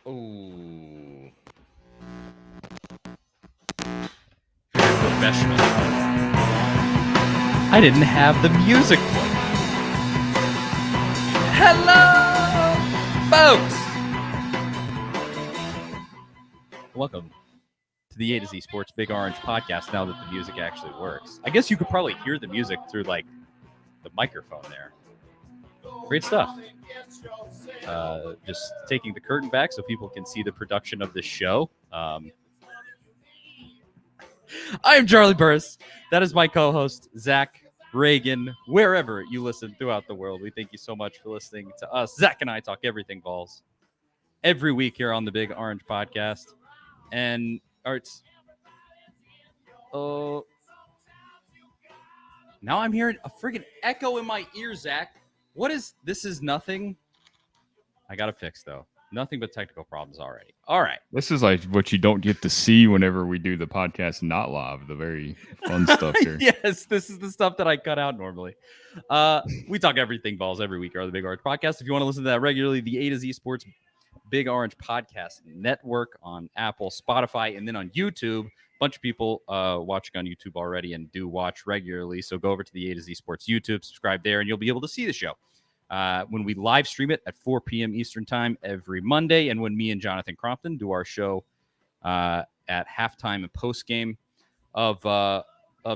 Oh, very professional. I didn't have the music played. Hello, folks. Welcome to the A to Z Sports Big Orange podcast. Now that the music actually works, I guess you could probably hear the music through like the microphone there. Great stuff. Just taking the curtain back so people can see the production of this show. I am Charlie Burris. That is my co-host, Zach Ragan. Wherever you listen throughout the world, we thank you so much for listening to us. Zach and I talk everything Vols every week here on the Big Orange podcast. And Arts, now I'm hearing a friggin' echo in my ear, Zach. What is this? Is nothing. I got to fix, though. Nothing but technical problems already. All right. This is like what you don't get to see whenever we do the podcast not live, the very fun stuff here. Yes, this is the stuff that I cut out normally. We talk everything Vols every week on the Big Orange podcast. If you want to listen to that regularly, the A to Z Sports Big Orange Podcast Network on Apple, Spotify, and then on YouTube. A bunch of people watching on YouTube already and do watch regularly. So go over to the A to Z Sports YouTube, subscribe there, and you'll be able to see the show. When we live stream it at 4 p.m. Eastern time every Monday, and when me and Jonathan Crompton do our show at halftime and postgame of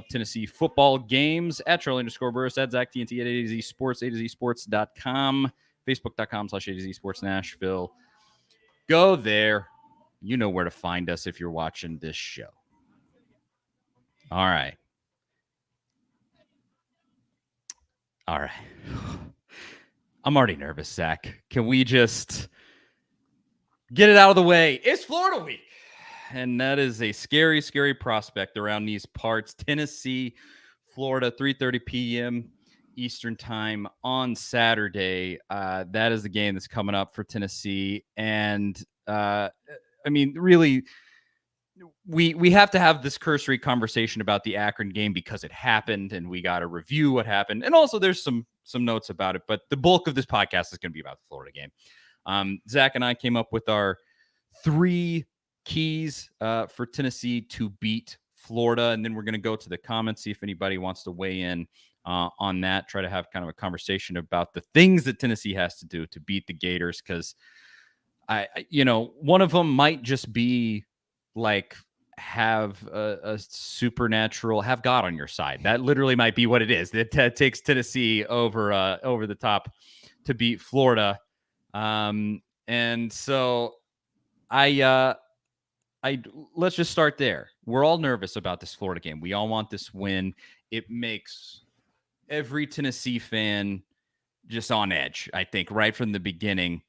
Tennessee football games at Charlie _Burris, at Zach TNT, at A to Z Sports, A to Z Sports.com, Facebook.com/A to Z Sports Nashville. Go there. You know where to find us if you're watching this show. All right. I'm already nervous, Zach. Can we just get it out of the way? It's Florida week. And that is a scary, scary prospect around these parts. Tennessee, Florida, 3:30 p.m. Eastern time on Saturday. That is the game that's coming up for Tennessee. And, really, we have to have this cursory conversation about the Akron game because it happened, and we got to review what happened. And also there's some notes about it, but the bulk of this podcast is going to be about the Florida game. Zach and I came up with our 3 keys for Tennessee to beat Florida, and then we're going to go to the comments, see if anybody wants to weigh in on that, try to have kind of a conversation about the things that Tennessee has to do to beat the Gators, because one of them might just be like have a supernatural, have God on your side. That literally might be what it is. That takes Tennessee over the top to beat Florida. And so I let's just start there. We're all nervous about this Florida game. We all want this win. It makes every Tennessee fan just on edge, I think, right from the beginning.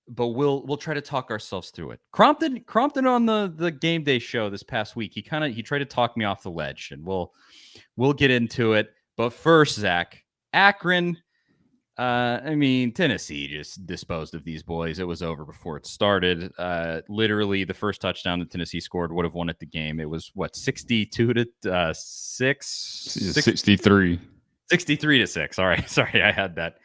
But we'll try to talk ourselves through it. Crompton on the game day show this past week, he tried to talk me off the ledge, and we'll get into it. But first, Zach, Akron. Tennessee just disposed of these boys. It was over before it started. Literally, the first touchdown that Tennessee scored would have won at the game. It was 62-6, 63 to 6. All right, sorry, I had that.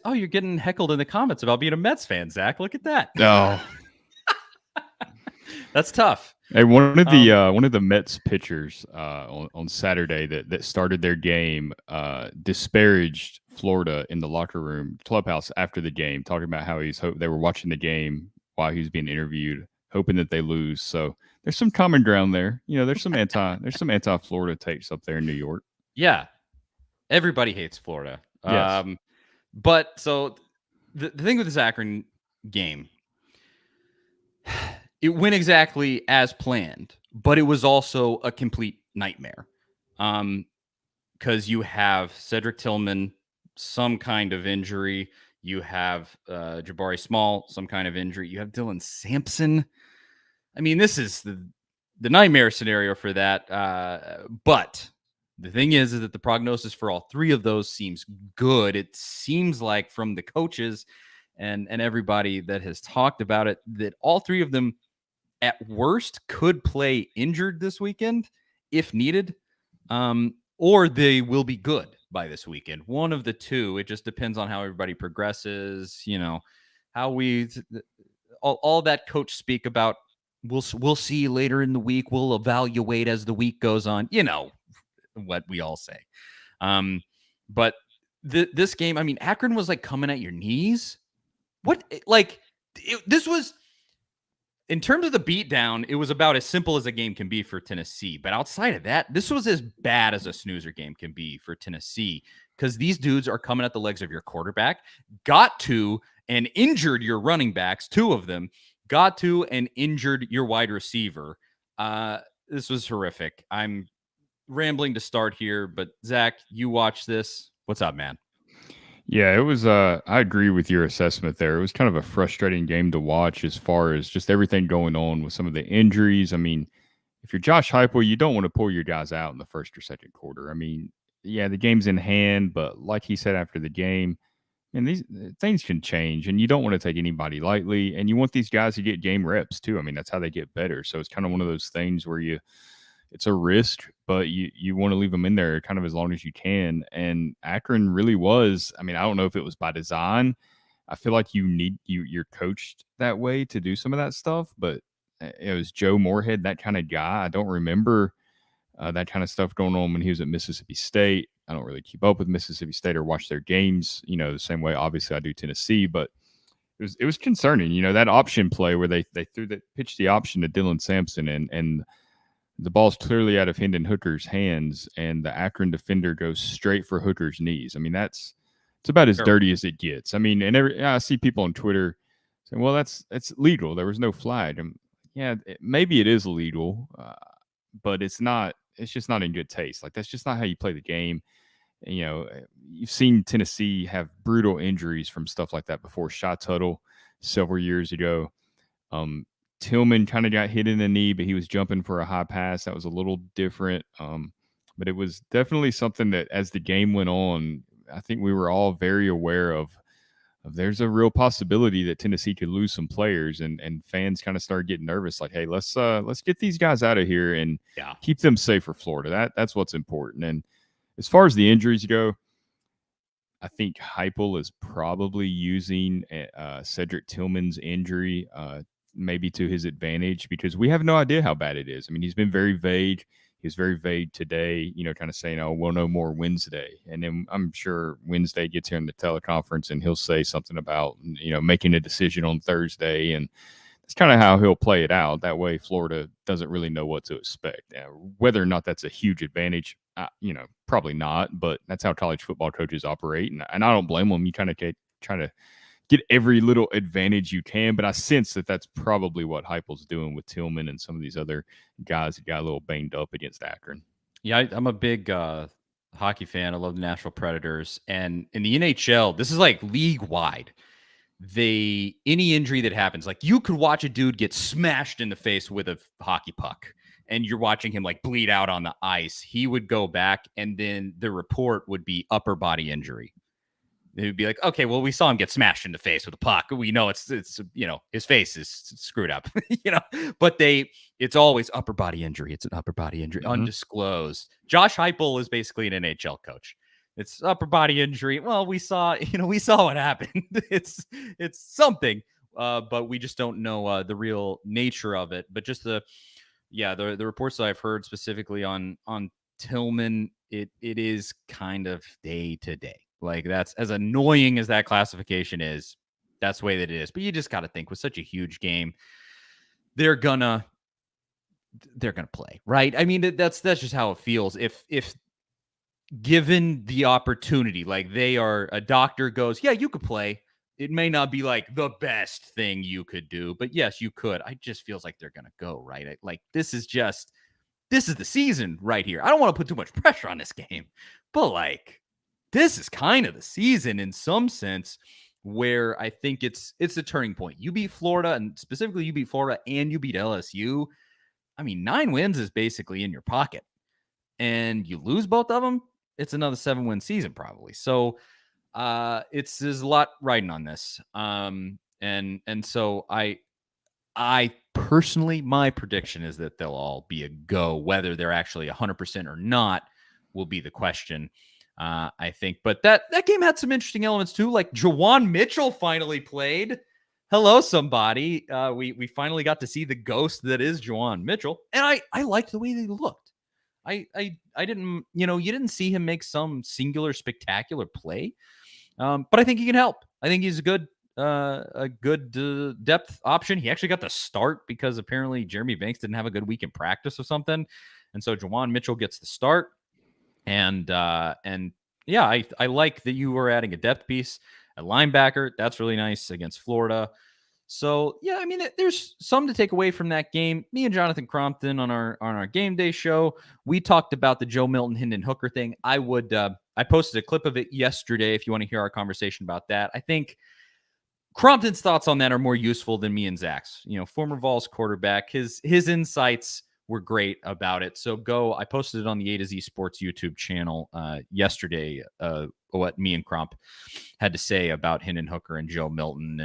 You're getting heckled in the comments about being a Mets fan, Zach. Look at that. Oh, that's tough. Hey, one of the Mets pitchers on Saturday that started their game disparaged Florida in the locker room clubhouse after the game, talking about how they were watching the game while he was being interviewed, hoping that they lose. So there's some common ground there. There's some anti-Florida takes up there in New York. Yeah, everybody hates Florida. Yes. But so the thing with this Akron game, it went exactly as planned, but it was also a complete nightmare. Because you have Cedric Tillman, some kind of injury. You have Jabari Small, some kind of injury. You have Dylan Sampson. This is the nightmare scenario for that. But the thing is that the prognosis for all 3 of those seems good. It seems like from the coaches and everybody that has talked about it, that all 3 of them at worst could play injured this weekend if needed, or they will be good by this weekend. One of the two. It just depends on how everybody progresses. How we all that coach speak about. We'll see later in the week. We'll evaluate as the week goes on. What we all say. But this game, I mean, Akron was like coming at your knees. This was, in terms of the beatdown, it was about as simple as a game can be for Tennessee. But outside of that, this was as bad as a snoozer game can be for Tennessee, because these dudes are coming at the legs of your quarterback, got to and injured your running backs, two of them, got to and injured your wide receiver. This was horrific. I'm rambling to start here, but Zach, you watch this. What's up, man? Yeah, it was. I agree with your assessment there. It was kind of a frustrating game to watch as far as just everything going on with some of the injuries. I mean, if you're Josh Heupel, you don't want to pull your guys out in the first or second quarter. I mean, yeah, the game's in hand, but like he said after the game, and these things can change, and you don't want to take anybody lightly, and you want these guys to get game reps too. I mean, that's how they get better. So it's kind of one of those things where it's a risk, but you want to leave them in there kind of as long as you can. And Akron really was. I mean, I don't know if it was by design. I feel like you're coached that way to do some of that stuff, but it was Joe Moorhead, that kind of guy. I don't remember that kind of stuff going on when he was at Mississippi State. I don't really keep up with Mississippi State or watch their games, the same way obviously I do Tennessee, but it was concerning, that option play where they pitched the option to Dylan Sampson and the ball's clearly out of Hendon Hooker's hands, and the Akron defender goes straight for Hooker's knees. I mean, it's about as dirty as it gets. I mean, and I see people on Twitter saying, "Well, that's legal. There was no flag." Maybe it is illegal, but it's not. It's just not in good taste. Like, that's just not how you play the game. You've seen Tennessee have brutal injuries from stuff like that before. Shy Tuttle several years ago. Tillman kind of got hit in the knee, but he was jumping for a high pass. That was a little different. But it was definitely something that as the game went on, I think we were all very aware of there's a real possibility that Tennessee could lose some players, and fans kind of started getting nervous. Like, hey, let's get these guys out of here and keep them safe for Florida. That's what's important. And as far as the injuries go, I think Heupel is probably using Cedric Tillman's injury maybe to his advantage, because we have no idea how bad it is. I mean, he's been very vague. He was very vague today, kind of saying, "Oh, we'll know more Wednesday." And then I'm sure Wednesday gets here in the teleconference and he'll say something about, making a decision on Thursday. And that's kind of how he'll play it out. That way, Florida doesn't really know what to expect. Whether or not that's a huge advantage, probably not, but that's how college football coaches operate. And I don't blame them. You kind of try to get every little advantage you can, but I sense that that's probably what Heupel's doing with Tillman and some of these other guys that got a little banged up against Akron. Yeah, I'm a big hockey fan. I love the Nashville Predators, and in the NHL, this is like league wide. Any injury that happens, like, you could watch a dude get smashed in the face with a hockey puck, and you're watching him like bleed out on the ice. He would go back, and then the report would be upper body injury. They would be like, okay, well, we saw him get smashed in the face with a puck. We know it's his face is screwed up, but it's always upper body injury. It's an upper body injury, undisclosed. Josh Heupel is basically an NHL coach. It's upper body injury. Well, we saw what happened. It's something, but we just don't know the real nature of it. But just the reports that I've heard specifically on Tillman, it is kind of day to day. Like, that's as annoying as that classification is. That's the way that it is. But you just got to think, with such a huge game, they're gonna play, right? I mean, that's just how it feels. If given the opportunity, like, a doctor goes, yeah, you could play. It may not be like the best thing you could do, but yes, you could. I just feels like they're gonna go, right? This is the season right here. I don't want to put too much pressure on this game, but like, this is kind of the season in some sense, where I think it's a turning point. You beat Florida, and specifically you beat Florida and you beat LSU. I mean, 9 wins is basically in your pocket, and you lose both of them, it's another 7-win season probably. So there's a lot riding on this. And so I personally, my prediction is that they'll all be a go. Whether they're actually 100% or not will be the question. I think. But that game had some interesting elements too. Like Jawan Mitchell finally played. Hello, somebody. We finally got to see the ghost that is Jawan Mitchell, and I liked the way they looked. I didn't, you didn't see him make some singular spectacular play, but I think he can help. I think he's a good depth option. He actually got the start because apparently Jeremy Banks didn't have a good week in practice or something, and so Jawan Mitchell gets the start. And yeah, I like that you were adding a depth piece at linebacker. That's really nice against Florida. So yeah, I mean, there's some to take away from that game. Me and Jonathan Crompton on our game day show, we talked about the Joe Milton Hendon Hooker thing. I posted a clip of it yesterday if you want to hear our conversation about that. I think Crompton's thoughts on that are more useful than me and Zach's. Former Vols quarterback, his insights were great about it. So I posted it on the A to Z Sports YouTube channel yesterday, what me and Crump had to say about Hendon Hooker and Joe Milton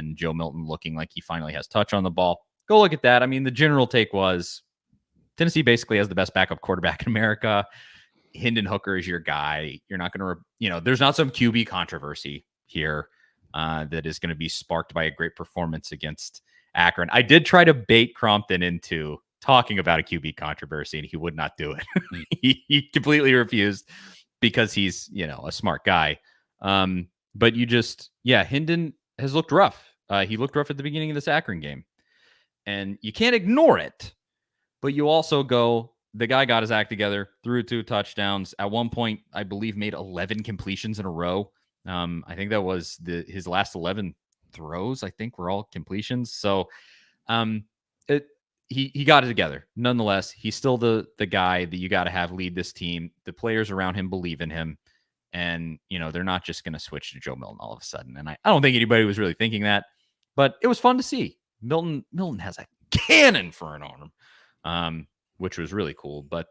looking like he finally has touch on the ball. Go look at that. I mean, the general take was Tennessee basically has the best backup quarterback in America. Hendon Hooker is your guy. You're not going to, there's not some QB controversy here that is going to be sparked by a great performance against Akron. I did try to bait Crompton into talking about a QB controversy, and he would not do it. he completely refused because he's, a smart guy. But Hendon has looked rough. He looked rough at the beginning of this Akron game, and you can't ignore it. But you also the guy got his act together, threw 2 touchdowns. At one point, I believe made 11 completions in a row. I think that was his last 11 throws, I think, were all completions. So, he got it together. Nonetheless, he's still the guy that you got to have lead this team. The players around him believe in him. And, they're not just going to switch to Joe Milton all of a sudden. And I don't think anybody was really thinking that. But it was fun to see. Milton has a cannon for an arm, which was really cool. But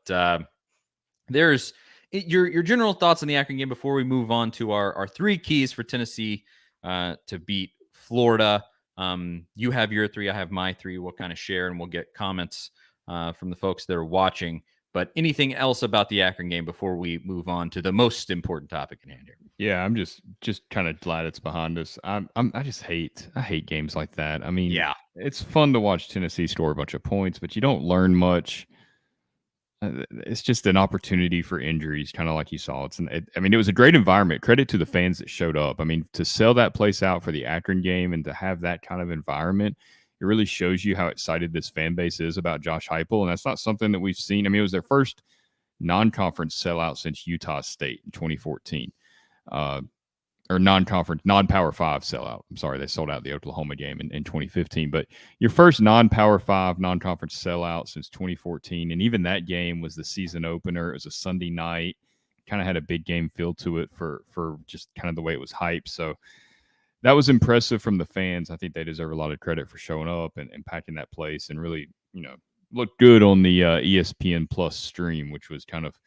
there's your general thoughts on the Akron game before we move on to our 3 keys for Tennessee to beat Florida. You have your 3, I have my 3. We'll kind of share and we'll get comments from the folks that are watching. But anything else about the Akron game before we move on to the most important topic in hand here? Yeah, I'm just kind of glad it's behind us. I hate games like that. I mean, yeah, it's fun to watch Tennessee score a bunch of points, but you don't learn much. It's just an opportunity for injuries, kind of like you saw. It was a great environment. Credit to the fans that showed up. I mean, to sell that place out for the Akron game and to have that kind of environment, it really shows you how excited this fan base is about Josh Heupel. And that's not something that we've seen. I mean, it was their first non-conference sellout since Utah State in 2014. Or non-conference, non-Power 5 sellout. I'm sorry, they sold out the Oklahoma game in 2015. But your first non-Power 5, non-conference sellout since 2014. And even that game was the season opener. It was a Sunday night. Kind of had a big game feel to it for just kind of the way it was hyped. So that was impressive from the fans. I think they deserve a lot of credit for showing up and packing that place and really, looked good on the ESPN Plus stream, which was kind of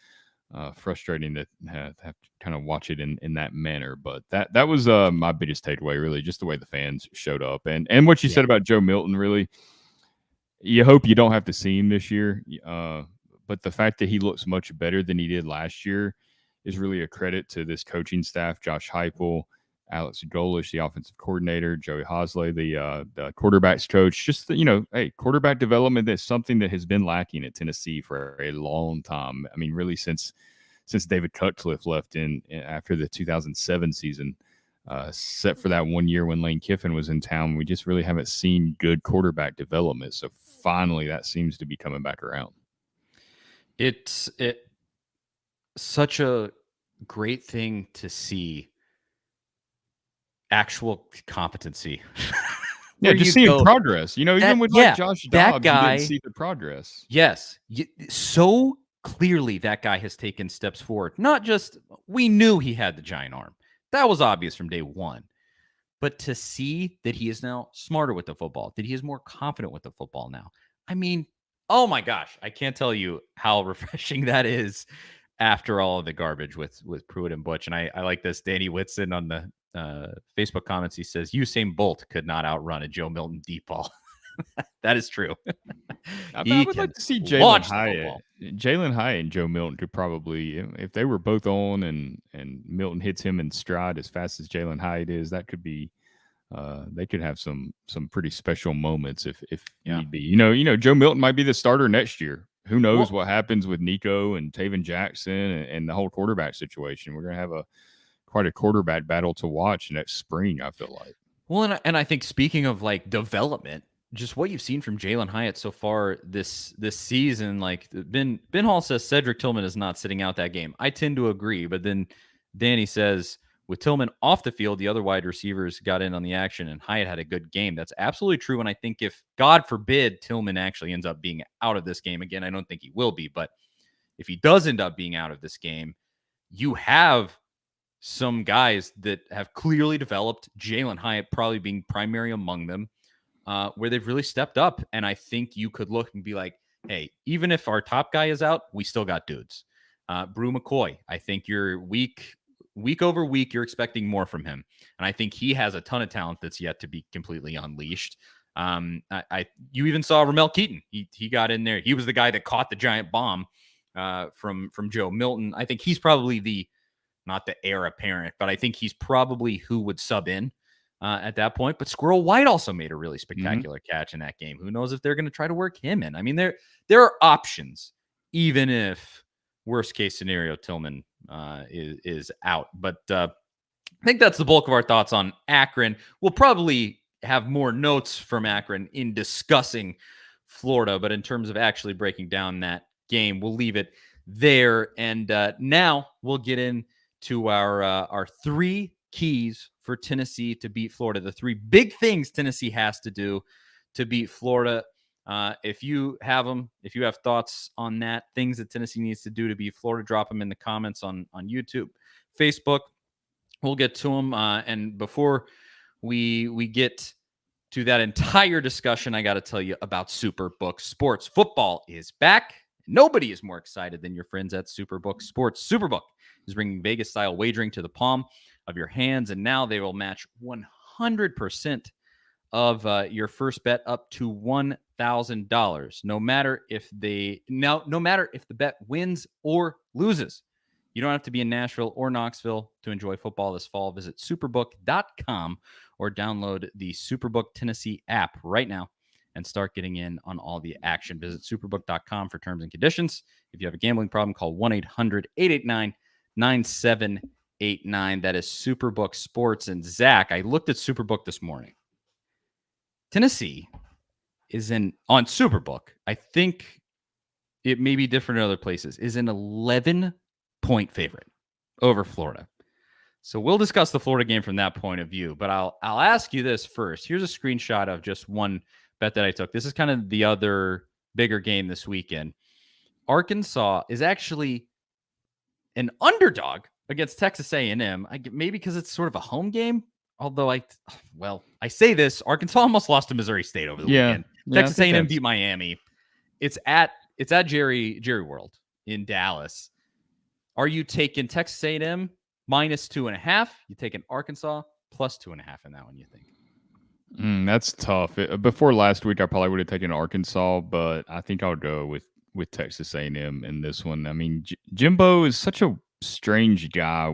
frustrating to have to kind of watch it in that manner. But that was my biggest takeaway, really, just the way the fans showed up. And what you said about Joe Milton, really, you hope you don't have to see him this year. But the fact that he looks much better than he did last year is really a credit to this coaching staff, Josh Heupel, Alex Golish, the offensive coordinator, Joey Hosley, the quarterbacks coach. Just, quarterback development is something that has been lacking at Tennessee for a long time. I mean, really since David Cutcliffe left in after the 2007 season, except for that 1 year when Lane Kiffin was in town. We just really haven't seen good quarterback development. So finally, that seems to be coming back around. It's such a great thing to see. Actual competency. Yeah, just seeing progress. Even with Josh Dobbs, that guy, you didn't see the progress. Yes. So clearly that guy has taken steps forward. Not just, we knew he had the giant arm. That was obvious from day one. But to see that he is now smarter with the football, that he is more confident with the football now. I mean, oh my gosh, I can't tell you how refreshing that is after all of the garbage with Pruitt and Butch. And I like this. Danny Whitson on the Facebook comments, he says Usain Bolt could not outrun a Joe Milton deep ball. That is true. I He would can like to see launch the football. Jalen Hyatt and Joe Milton could probably, if they were both on and Milton hits him in stride as fast as Jalen Hyatt is, that could be they could have some pretty special moments if Yeah. need be. Joe Milton might be the starter next year. Who knows Well, what happens with Nico and Taven Jackson and the whole quarterback situation? We're gonna have quite a quarterback battle to watch next spring, I feel like. Well, and I think speaking of like development, just what you've seen from Jalen Hyatt so far this season, like Ben Hall says Cedric Tillman is not sitting out that game. I tend to agree, but then Danny says with Tillman off the field, the other wide receivers got in on the action, and Hyatt had a good game. That's absolutely true. And I think if God forbid Tillman actually ends up being out of this game again, I don't think he will be, but if he does end up being out of this game, you have some guys that have clearly developed, Jalen Hyatt probably being primary among them, where they've really stepped up. And I think you could look and be like, hey, even if our top guy is out, we still got dudes. Brew McCoy, I think you're week over week, you're expecting more from him. And I think he has a ton of talent that's yet to be completely unleashed. You even saw Ramel Keaton. He got in there. He was the guy that caught the giant bomb from Joe Milton. I think he's probably not the heir apparent, but I think he's probably who would sub in at that point. But Squirrel White also made a really spectacular catch in that game. Who knows if they're going to try to work him in? I mean, there are options, even if worst case scenario Tillman is out. But I think that's the bulk of our thoughts on Akron. We'll probably have more notes from Akron in discussing Florida, but in terms of actually breaking down that game, we'll leave it there. And now we'll get into our three keys for Tennessee to beat Florida. The three big things Tennessee has to do to beat Florida. If you have them, if you have thoughts on that, things that Tennessee needs to do to beat Florida, drop them in the comments on YouTube, Facebook. We'll get to them. And before we get to that entire discussion, I got to tell you about Superbook Sports. Football is back. Nobody is more excited than your friends at Superbook Sports. Superbook is bringing Vegas-style wagering to the palm of your hands, and now they will match 100% of your first bet up to $1,000, no matter if the bet wins or loses. You don't have to be in Nashville or Knoxville to enjoy football this fall. Visit superbook.com or download the Superbook Tennessee app right now and start getting in on all the action. Visit superbook.com for terms and conditions. If you have a gambling problem, call 1-800-889-9789. That is Superbook Sports. And Zach, I looked at Superbook this morning. Tennessee is on Superbook. I think it may be different in other places, is an 11-point favorite over Florida. So we'll discuss the Florida game from that point of view, but I'll ask you this first. Here's a screenshot of just one bet that I took. This is kind of the other bigger game this weekend. Arkansas is actually an underdog against Texas A&M. Maybe because it's sort of a home game. Although I say this, Arkansas almost lost to Missouri State over the weekend. Texas A&M beat Miami. It's at Jerry World in Dallas. Are you taking Texas A&M minus 2.5? You taking Arkansas plus 2.5 in that one, you think? That's tough. Before last week, I probably would have taken Arkansas, but I think I'll go with Texas A&M in this one. I mean, Jimbo is such a strange guy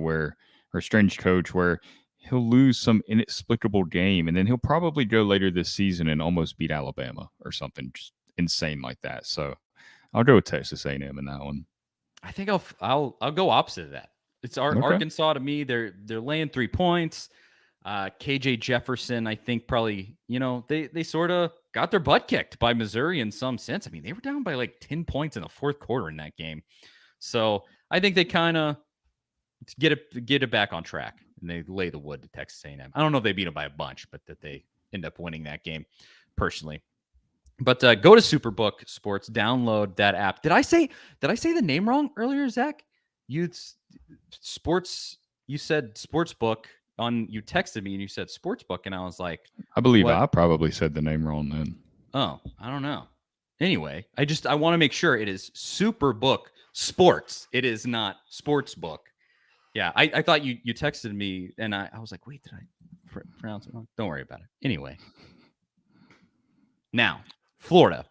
strange coach where he'll lose some inexplicable game, and then he'll probably go later this season and almost beat Alabama or something just insane like that. So I'll go with Texas A&M in that one. I think I'll go opposite of that. It's Arkansas to me. They're laying 3 points. KJ Jefferson, I think probably, they sort of got their butt kicked by Missouri in some sense. I mean, they were down by like 10 points in the fourth quarter in that game. So I think they kind of get it back on track, and they lay the wood to Texas A&M. I don't know if they beat them by a bunch, but that they end up winning that game personally. But go to Superbook Sports, download that app. Did I say the name wrong earlier, Zach? You said Sportsbook you texted me and you said Sportsbook, and I was like, I believe what? I probably said the name wrong then. Oh, I don't know. Anyway, I want to make sure it is Superbook Sports. It is not Sportsbook. Yeah, I thought you texted me, and I was like, wait, did I pronounce it wrong? Don't worry about it. Anyway. Now, Florida.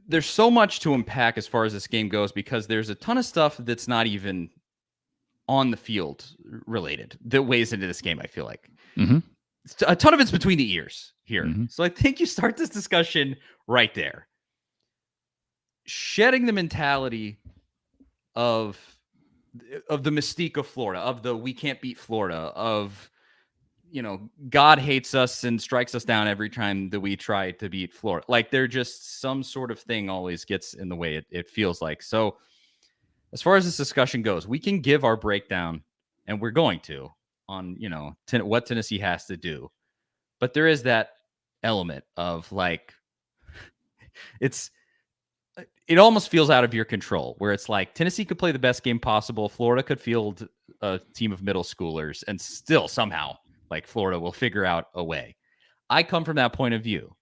There's so much to unpack as far as this game goes because there's a ton of stuff that's not even on the field related that weighs into this game, I feel like. Mm-hmm. A ton of it's between the ears here. Mm-hmm. So I think you start this discussion right there. Shedding the mentality of the mystique of Florida, of the we can't beat Florida, of God hates us and strikes us down every time that we try to beat Florida. Like they're just some sort of thing always gets in the way, it feels like. So as far as this discussion goes, we can give our breakdown, and we're going to, on what Tennessee has to do. But there is that element of like it almost feels out of your control, where it's like Tennessee could play the best game possible, Florida could field a team of middle schoolers, and still somehow like Florida will figure out a way. I come from that point of view.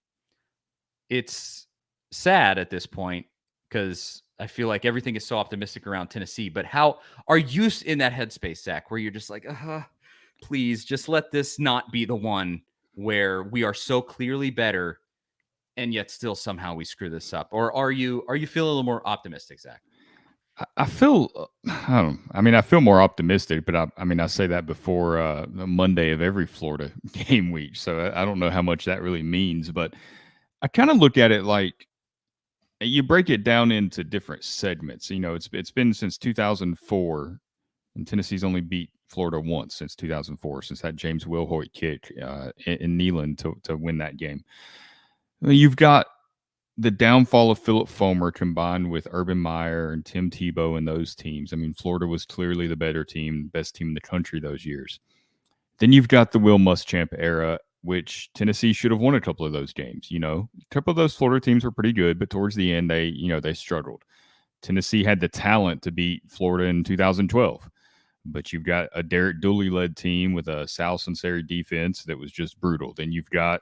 It's sad at this point because I feel like everything is so optimistic around Tennessee. But how are you in that headspace, Zach, where you're just like, please just let this not be the one where we are so clearly better and yet still somehow we screw this up? Or are you feeling a little more optimistic, Zach? I feel, I feel more optimistic, but I say that before the Monday of every Florida game week. So I don't know how much that really means, but I kind of look at it like you break it down into different segments. It's been since 2004, and Tennessee's only beat Florida once since 2004, since that James Wilhoit kick in Neyland to win that game. You've got the downfall of Philip Fulmer combined with Urban Meyer and Tim Tebow and those teams. I mean, Florida was clearly the better team, best team in the country those years. Then you've got the Will Muschamp era, which Tennessee should have won a couple of those games. A couple of those Florida teams were pretty good, but towards the end, they struggled. Tennessee had the talent to beat Florida in 2012, but you've got a Derek Dooley-led team with a Sal Sunseri defense that was just brutal. Then you've got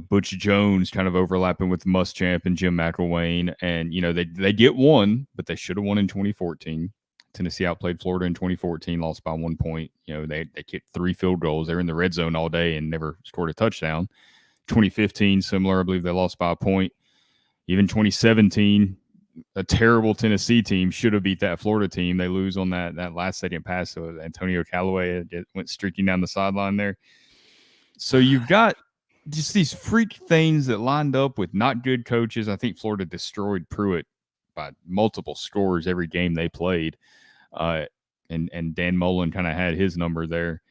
Butch Jones kind of overlapping with Muschamp and Jim McElwain. And, they get one, but they should have won in 2014. Tennessee outplayed Florida in 2014, lost by 1 point. They kicked 3 field goals. They were in the red zone all day and never scored a touchdown. 2015, similar. I believe they lost by a point. Even 2017, a terrible Tennessee team should have beat that Florida team. They lose on that last-second pass. So Antonio Callaway went streaking down the sideline there. So you've got just these freak things that lined up with not good coaches. I think Florida destroyed Pruitt by multiple scores every game they played. And Dan Mullen kind of had his number there.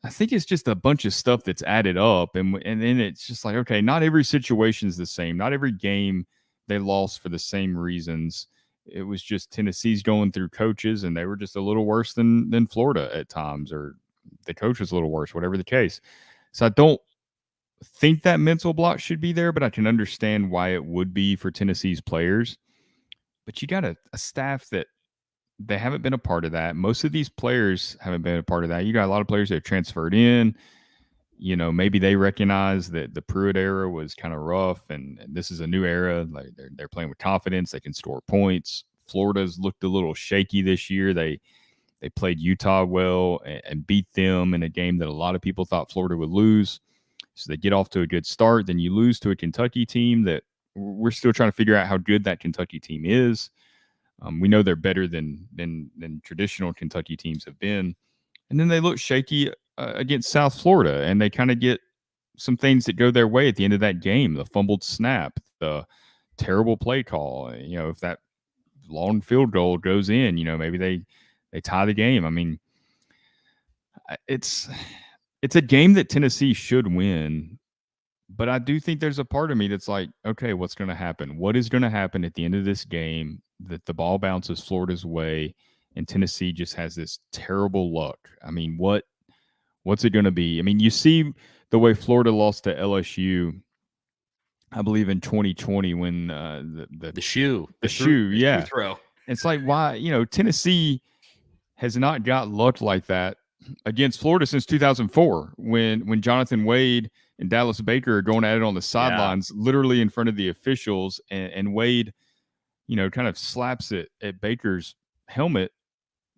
I think it's just a bunch of stuff that's added up. And then it's just like, okay, not every situation is the same. Not every game they lost for the same reasons. It was just Tennessee's going through coaches, and they were just a little worse than Florida at times, or the coach was a little worse, whatever the case. So I don't think that mental block should be there, but I can understand why it would be for Tennessee's players. But you got a staff that they haven't been a part of that. Most of these players haven't been a part of that. You got a lot of players that have transferred in. Maybe they recognize that the Pruitt era was kind of rough, and this is a new era. Like they're playing with confidence. They can score points. Florida's looked a little shaky this year. They played Utah well and beat them in a game that a lot of people thought Florida would lose. So they get off to a good start. Then you lose to a Kentucky team that we're still trying to figure out how good that Kentucky team is. We know they're better than traditional Kentucky teams have been. And then they look shaky against South Florida, and they kind of get some things that go their way at the end of that game. The fumbled snap, the terrible play call. If that long field goal goes in, maybe they tie the game. I mean, it's a game that Tennessee should win, but I do think there's a part of me that's like, okay, what's going to happen? What is going to happen at the end of this game that the ball bounces Florida's way and Tennessee just has this terrible luck? I mean, what's it going to be? I mean, you see the way Florida lost to LSU, I believe in 2020 when the shoe throw. It's like, why, Tennessee has not got luck like that against Florida since 2004 when Jonathan Wade and Dallas Baker are going at it on the sidelines, literally in front of the officials, and Wade, kind of slaps it at Baker's helmet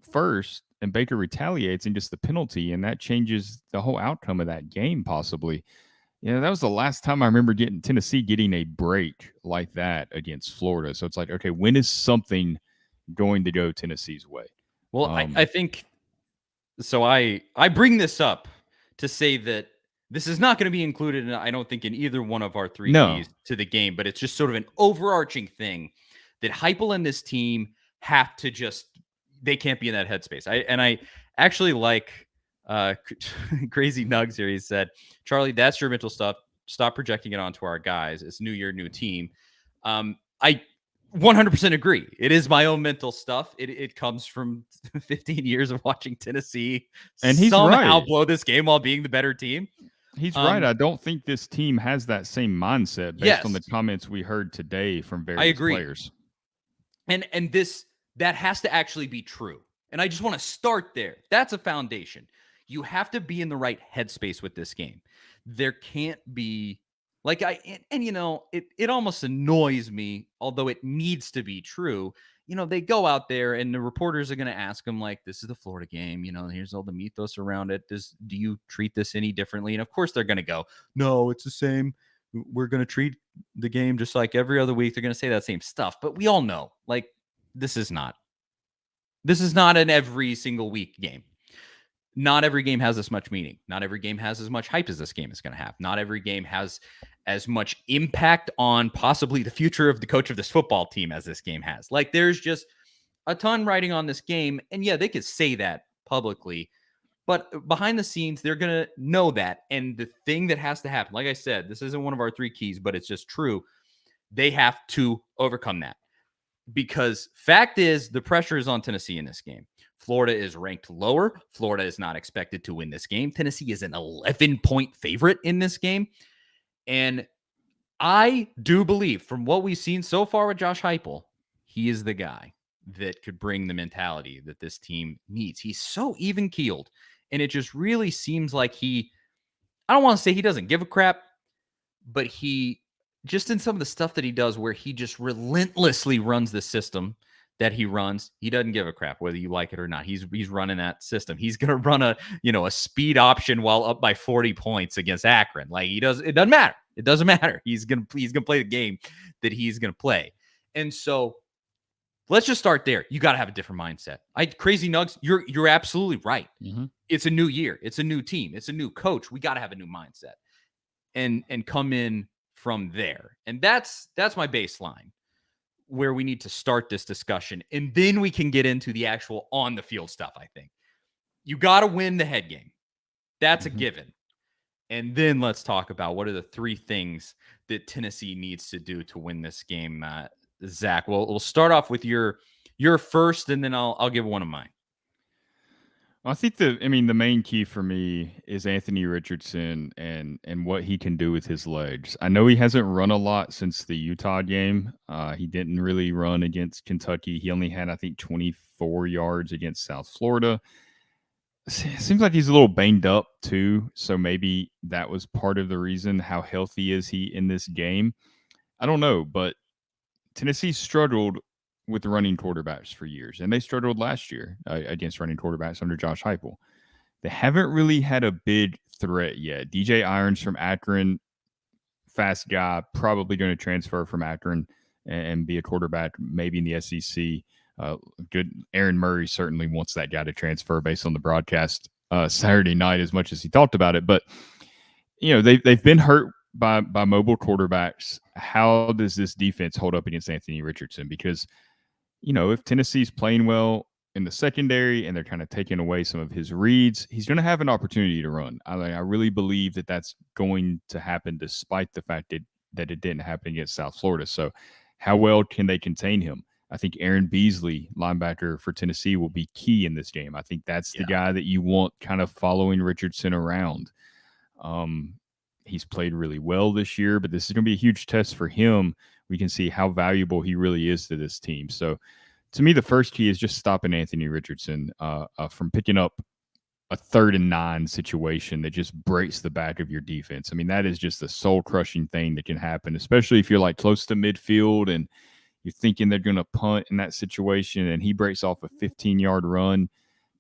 first, and Baker retaliates and gets the penalty, and that changes the whole outcome of that game, possibly. That was the last time I remember Tennessee getting a break like that against Florida. So it's like, okay, when is something going to go Tennessee's way? Well, I think so. I bring this up to say that this is not going to be included, I don't think, in either one of our three keys to the game, but it's just sort of an overarching thing that Heupel and this team have to they can't be in that headspace. I actually like Crazy Nugs here. He said, Charlie, that's your mental stuff. Stop projecting it onto our guys. It's new year, new team. I 100% agree. It is my own mental stuff. It comes from 15 years of watching Tennessee and he's somehow right. blow this game while being the better team. He's right. I don't think this team has that same mindset based on the comments we heard today from various players. And that has to actually be true. And I just want to start there. That's a foundation. You have to be in the right headspace with this game. There can't be it almost annoys me, although it needs to be true. They go out there and the reporters are going to ask them, like, this is the Florida game. Here's all the mythos around it. Do you treat this any differently? And of course they're going to go, no, it's the same. We're going to treat the game just like every other week. They're going to say that same stuff. But we all know, like, this is not an every single week game. Not every game has this much meaning. Not every game has as much hype as this game is going to have. Not every game has as much impact on possibly the future of the coach of this football team as this game has. Like, there's just a ton riding on this game. And yeah, they could say that publicly, but behind the scenes, they're going to know that. And the thing that has to happen, like I said, this isn't one of our three keys, but it's just true. They have to overcome that, because fact is the pressure is on Tennessee in this game. Florida is ranked lower. Florida is not expected to win this game. Tennessee is an 11-point favorite in this game. And I do believe, from what we've seen so far with Josh Heupel, he is the guy that could bring the mentality that this team needs. He's so even-keeled. And it just really seems like I don't want to say he doesn't give a crap, but he, just in some of the stuff that he does where he just relentlessly runs the system that he runs, he doesn't give a crap whether you like it or not. He's running that system. He's going to run a speed option while up by 40 points against Akron. Like, it doesn't matter. It doesn't matter. He's going to play the game that he's going to play. And so let's just start there. You got to have a different mindset. Crazy Nugs, you're absolutely right. Mm-hmm. It's a new year. It's a new team. It's a new coach. We got to have a new mindset and come in from there. And that's my baseline, where we need to start this discussion. And then we can get into the actual on the field stuff. I think you got to win the head game. That's a given. And then let's talk about what are the three things that Tennessee needs to do to win this game. Zach, we'll start off with your first, and then I'll give one of mine. I think the main key for me is Anthony Richardson and what he can do with his legs. I know he hasn't run a lot since the Utah game. He didn't really run against Kentucky. He only had, I think, 24 yards against South Florida. It seems like he's a little banged up too, so maybe that was part of the reason. How healthy is he in this game? I don't know, but Tennessee struggled with running quarterbacks for years, and they struggled last year against running quarterbacks under Josh Heupel. They haven't really had a big threat yet. DJ Irons from Akron, fast guy, probably going to transfer from Akron and be a quarterback maybe in the SEC. Good. Aaron Murray certainly wants that guy to transfer based on the broadcast Saturday night, as much as he talked about it. But they've been hurt by mobile quarterbacks. How does this defense hold up against Anthony Richardson? Because if Tennessee's playing well in the secondary and they're kind of taking away some of his reads, he's going to have an opportunity to run. I really believe that that's going to happen, despite the fact that it didn't happen against South Florida. So how well can they contain him? I think Aaron Beasley, linebacker for Tennessee, will be key in this game. I think that's the guy that you want kind of following Richardson around. He's played really well this year, but this is going to be a huge test for him. We can see how valuable he really is to this team. So to me, the first key is just stopping Anthony Richardson from picking up a 3rd and 9 situation that just breaks the back of your defense. I mean, that is just a soul-crushing thing that can happen, especially if you're like close to midfield and you're thinking they're going to punt in that situation, and he breaks off a 15-yard run.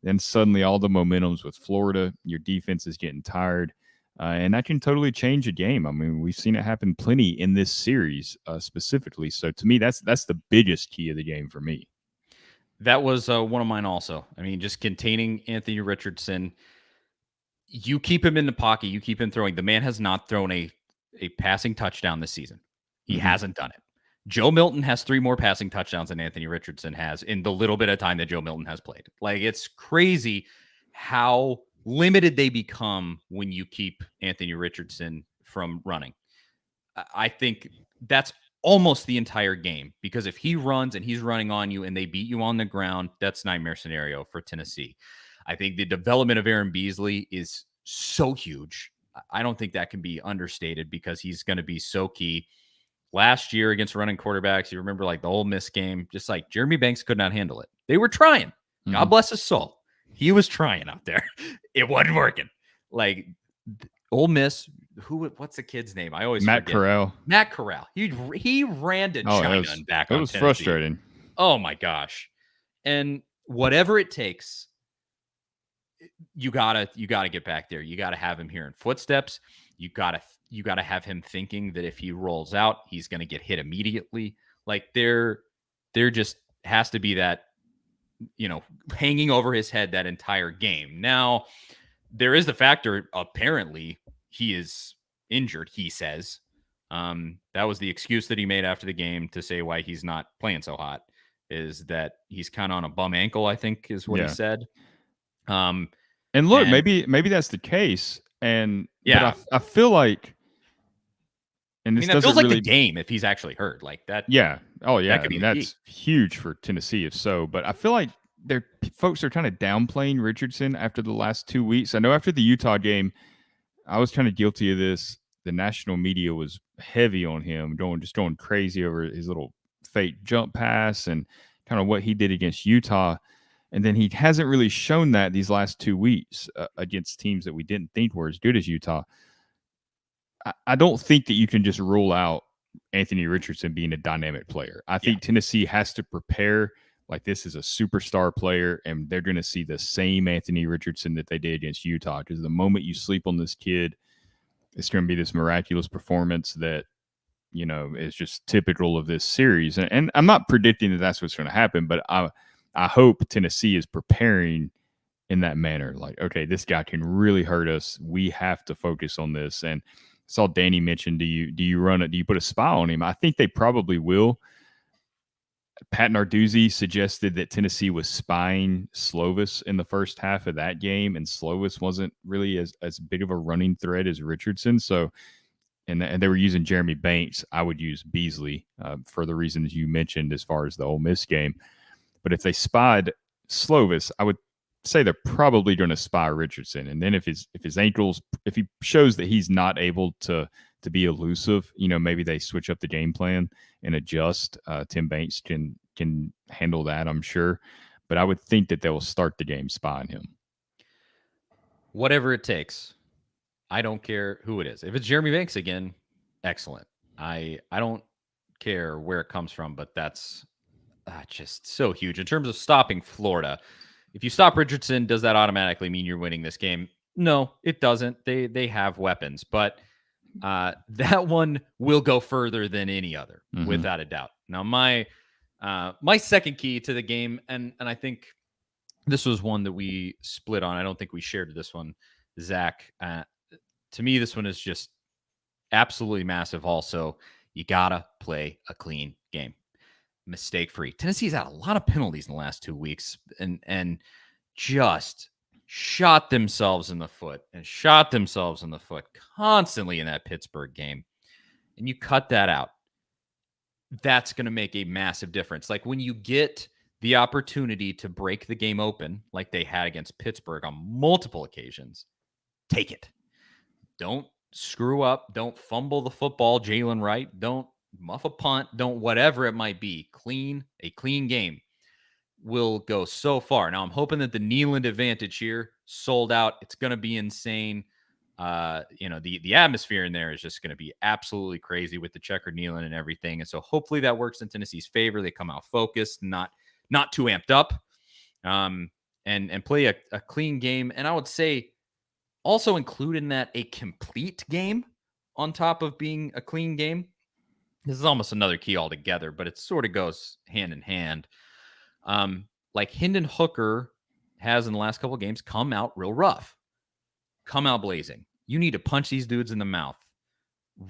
Then suddenly all the momentum's with Florida. Your defense is getting tired. And that can totally change a game. I mean, we've seen it happen plenty in this series specifically. So to me, that's the biggest key of the game for me. That was one of mine also. I mean, just containing Anthony Richardson. You keep him in the pocket. You keep him throwing. The man has not thrown a passing touchdown this season. He hasn't done it. Joe Milton has 3 more passing touchdowns than Anthony Richardson has in the little bit of time that Joe Milton has played. Like, it's crazy how limited they become when you keep Anthony Richardson from running. I think that's almost the entire game, because if he runs and he's running on you and they beat you on the ground, that's nightmare scenario for Tennessee. I think the development of Aaron Beasley is so huge. I don't think that can be understated, because he's going to be so key. Last year against running quarterbacks, you remember like the Ole Miss game, just like Jeremy Banks could not handle it. They were trying. God bless his soul. He was trying out there. It wasn't working. Like Ole Miss, what's the kid's name? I always Matt forget. Corral. Matt Corral. He ran to China and back on was Tennessee. Frustrating. Oh my gosh. And whatever it takes, you gotta get back there. You gotta have him hearing footsteps. You gotta have him thinking that if he rolls out, he's gonna get hit immediately. Like there just has to be that, hanging over his head that entire game. Now, there is the factor, apparently he is injured, he says. That was the excuse that he made after the game to say why he's not playing so hot, is that he's kind of on a bum ankle, I think is what he said. And look, maybe that's the case. And but I feel like, and this that feels really, like the game if he's actually hurt like that. Yeah. Oh yeah. That could be that's huge for Tennessee if so. But I feel like folks are kind of downplaying Richardson after the last 2 weeks. I know after the Utah game, I was kind of guilty of this. The national media was heavy on him, going crazy over his little fake jump pass and kind of what he did against Utah. And then he hasn't really shown that these last 2 weeks against teams that we didn't think were as good as Utah. I don't think that you can just rule out Anthony Richardson being a dynamic player. I think Tennessee has to prepare like this is a superstar player, and they're going to see the same Anthony Richardson that they did against Utah. Because the moment you sleep on this kid, it's going to be this miraculous performance that, is just typical of this series. And I'm not predicting that that's what's going to happen, but I hope Tennessee is preparing in that manner. Like, okay, this guy can really hurt us. We have to focus on this. And I saw Danny mention, do you run it? Do you put a spy on him? I think they probably will. Pat Narduzzi suggested that Tennessee was spying Slovis in the first half of that game, and Slovis wasn't really as big of a running threat as Richardson. So, and they were using Jeremy Banks. I would use Beasley for the reasons you mentioned as far as the Ole Miss game. But if they spied Slovis, I would say they're probably going to spy Richardson. And then if his ankles, if he shows that he's not able to be elusive, maybe they switch up the game plan and adjust. Tim Banks can handle that, I'm sure. But I would think that they will start the game spying him. Whatever it takes. I don't care who it is. If it's Jeremy Banks again, excellent. I don't care where it comes from, but that's just so huge. In terms of stopping Florida, if you stop Richardson, does that automatically mean you're winning this game? No, it doesn't. They have weapons, but that one will go further than any other, without a doubt. Now, my second key to the game, and I think this was one that we split on. I don't think we shared this one, Zach. To me, this one is just absolutely massive. Also, you gotta play a clean game, mistake-free. Tennessee's had a lot of penalties in the last 2 weeks, and just shot themselves in the foot constantly in that Pittsburgh game. And you cut that out. That's going to make a massive difference. Like when you get the opportunity to break the game open, like they had against Pittsburgh on multiple occasions, take it. Don't screw up. Don't fumble the football, Jalen Wright. Don't muff a punt. Don't whatever it might be. A clean game will go so far. Now, I'm hoping that the Neyland advantage here sold out. It's going to be insane. the atmosphere in there is just going to be absolutely crazy with the checker kneeling and everything. And so hopefully that works in Tennessee's favor. They come out focused, not too amped up, and play a clean game. And I would say also include in that a complete game on top of being a clean game. This is almost another key altogether, but it sort of goes hand in hand. Like Hendon Hooker has in the last couple of games come out real rough, come out blazing. You need to punch these dudes in the mouth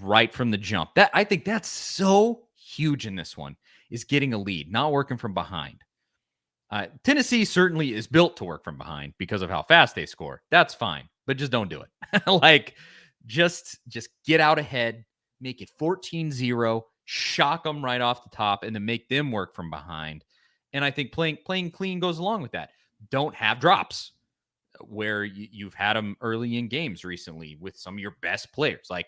right from the jump. That I think that's so huge in this one, is getting a lead, not working from behind. Tennessee certainly is built to work from behind because of how fast they score. That's fine, but just don't do it. Like, just get out ahead, make it 14-0, shock them right off the top, and then make them work from behind. And I think playing clean goes along with that. Don't have drops where you've had them early in games recently with some of your best players. Like,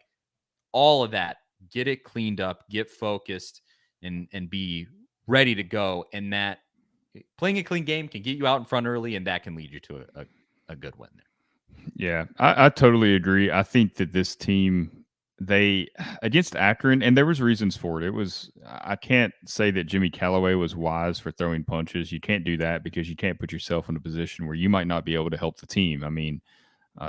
all of that, get it cleaned up, get focused, and be ready to go. And that playing a clean game can get you out in front early, and that can lead you to a good win there. Yeah, I totally agree. I think that this team, they against Akron, and there was reasons for it. It was, I can't say that Jimmy Callaway was wise for throwing punches. You can't do that because you can't put yourself in a position where you might not be able to help the team. I mean,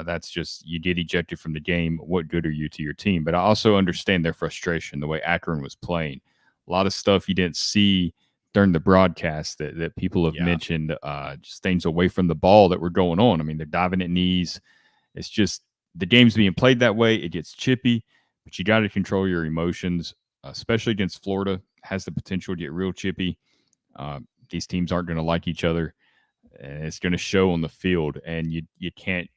that's just, you get ejected from the game. What good are you to your team? But I also understand their frustration, the way Akron was playing. A lot of stuff you didn't see during the broadcast that people have mentioned, just things away from the ball that were going on. I mean, they're diving at knees. It's just the game's being played that way. It gets chippy, but you got to control your emotions, especially against Florida. Has the potential to get real chippy. These teams aren't going to like each other, and it's going to show on the field. And you can't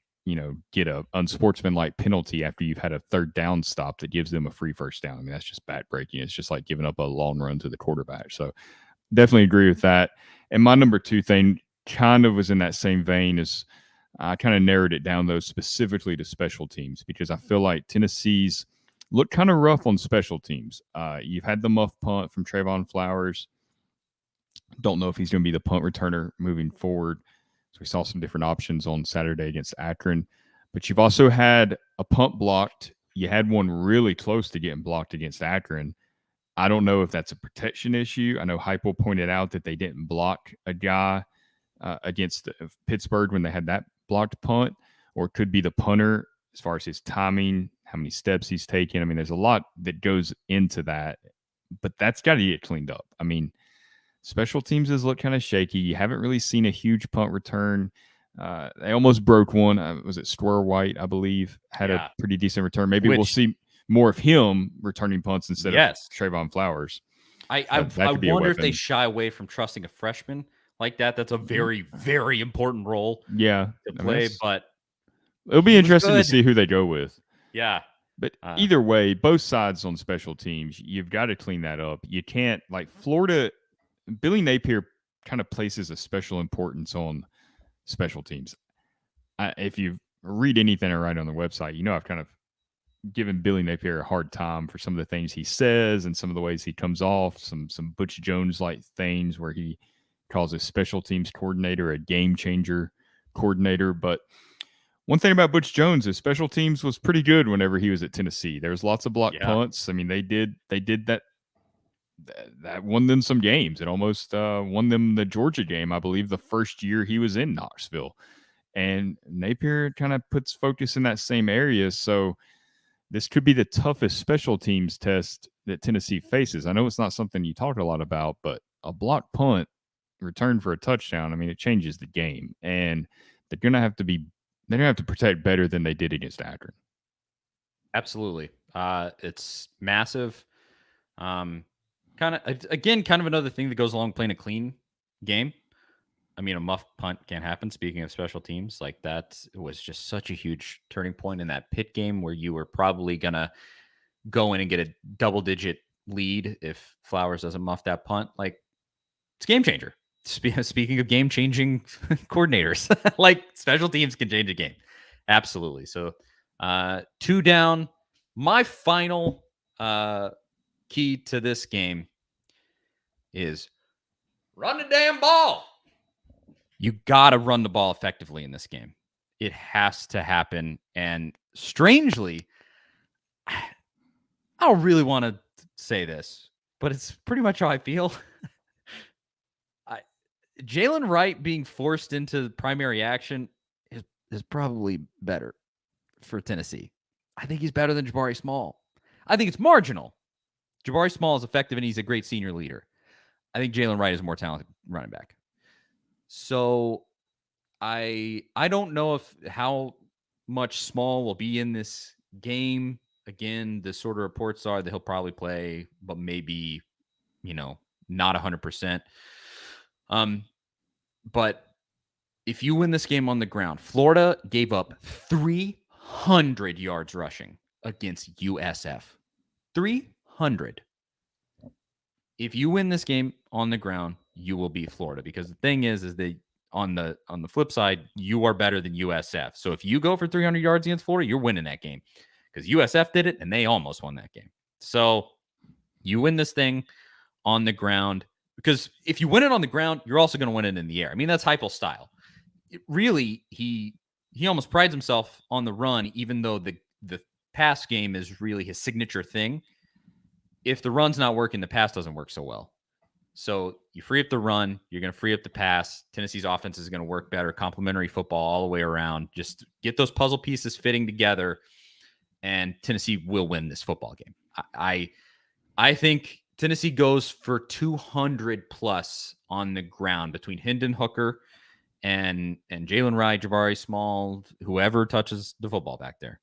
get a unsportsmanlike penalty after you've had a third down stop that gives them a free first down. I mean, that's just backbreaking. It's just like giving up a long run to the quarterback. So definitely agree with that. And my number two thing kind of was in that same vein. As I kind of narrowed it down, though, specifically to special teams, because I feel like Tennessee's looked kind of rough on special teams. You've had the muff punt from Trayvon Flowers. Don't know if he's going to be the punt returner moving forward. So we saw some different options on Saturday against Akron. But you've also had a punt blocked. You had one really close to getting blocked against Akron. I don't know if that's a protection issue. I know Heupel pointed out that they didn't block a guy against Pittsburgh when they had that blocked punt, or it could be the punter as far as his timing, how many steps he's taken. I mean, there's a lot that goes into that, but that's got to get cleaned up. I mean, special teams has looked kind of shaky. You haven't really seen a huge punt return. They almost broke one. Was it Square White, I believe, had a pretty decent return. Maybe we'll see more of him returning punts instead of Trayvon Flowers. I wonder if they shy away from trusting a freshman like that. That's a very, very important role to play. But it'll be interesting to see who they go with. Yeah. But either way, both sides on special teams, you've got to clean that up. You can't, like Florida, Billy Napier kind of places a special importance on special teams. If you read anything I write on the website, I've kind of given Billy Napier a hard time for some of the things he says and some of the ways he comes off, some Butch Jones-like things where he calls his special teams coordinator a game changer coordinator. But one thing about Butch Jones is special teams was pretty good whenever he was at Tennessee. There was lots of blocked punts. I mean, they did that won them some games. It almost won them the Georgia game, I believe, the first year he was in Knoxville. And Napier kind of puts focus in that same area. So this could be the toughest special teams test that Tennessee faces. I know it's not something you talk a lot about, but a blocked punt return for a touchdown, I mean, it changes the game. And they're going to have to protect better than they did against Akron. Absolutely. It's massive. Kind of another thing that goes along playing a clean game. I mean, a muff punt can't happen. Speaking of special teams, like that was just such a huge turning point in that Pitt game where you were probably going to go in and get a double-digit lead if Flowers doesn't muff that punt. Like, it's a game changer. Speaking of game-changing coordinators, like special teams can change a game. Absolutely. So 2 down. My final key to this game is run the damn ball. You got to run the ball effectively in this game. It has to happen. And strangely, I don't really want to say this, but it's pretty much how I feel. Jalen Wright being forced into primary action is probably better for Tennessee. I think he's better than Jabari Small. I think it's marginal. Jabari Small is effective and he's a great senior leader. I think Jalen Wright is a more talented running back. So I don't know if how much Small will be in this game. Again, the sort of reports are that he'll probably play, but maybe, not 100%. But if you win this game on the ground, Florida gave up 300 yards rushing against USF. 300. If you win this game on the ground, you will beat Florida, because the thing is they on the flip side, you are better than USF. So if you go for 300 yards against Florida, you're winning that game, because USF did it and they almost won that game. So you win this thing on the ground, because if you win it on the ground, you're also going to win it in the air. I mean, that's Heupel's style. Really, he almost prides himself on the run, even though the pass game is really his signature thing. If the run's not working, the pass doesn't work so well. So you free up the run, you're going to free up the pass. Tennessee's offense is going to work better, complementary football all the way around. Just get those puzzle pieces fitting together, and Tennessee will win this football game. I think Tennessee goes for 200 plus on the ground between Hendon Hooker and Jalen Wright, Jabari Small, whoever touches the football back there.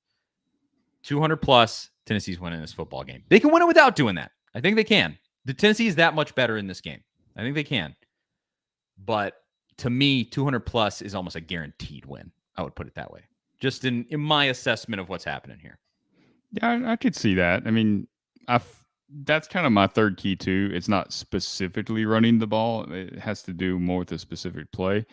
200 plus, Tennessee's winning this football game. They can win it without doing that. I think they can. The Tennessee is that much better in this game. I think they can. But to me, 200 plus is almost a guaranteed win. I would put it that way. Just in my assessment of what's happening here. Yeah, I could see that. I mean, that's kind of my third key too. It's not specifically running the ball. It has to do more with a specific play.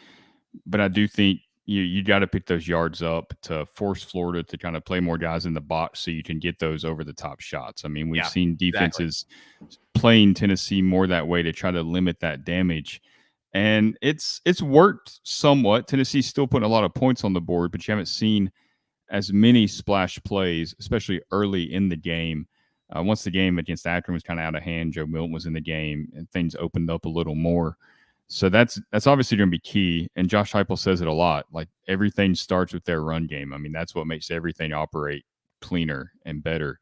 But I do think you got to pick those yards up to force Florida to kind of play more guys in the box so you can get those over the top shots. I mean, we've seen defenses playing Tennessee more that way to try to limit that damage. And it's worked somewhat. Tennessee's still putting a lot of points on the board, but you haven't seen as many splash plays, especially early in the game. Once the game against Akron was kind of out of hand, Joe Milton was in the game and things opened up a little more. So that's obviously going to be key. And Josh Heupel says it a lot. Like, everything starts with their run game. I mean, that's what makes everything operate cleaner and better.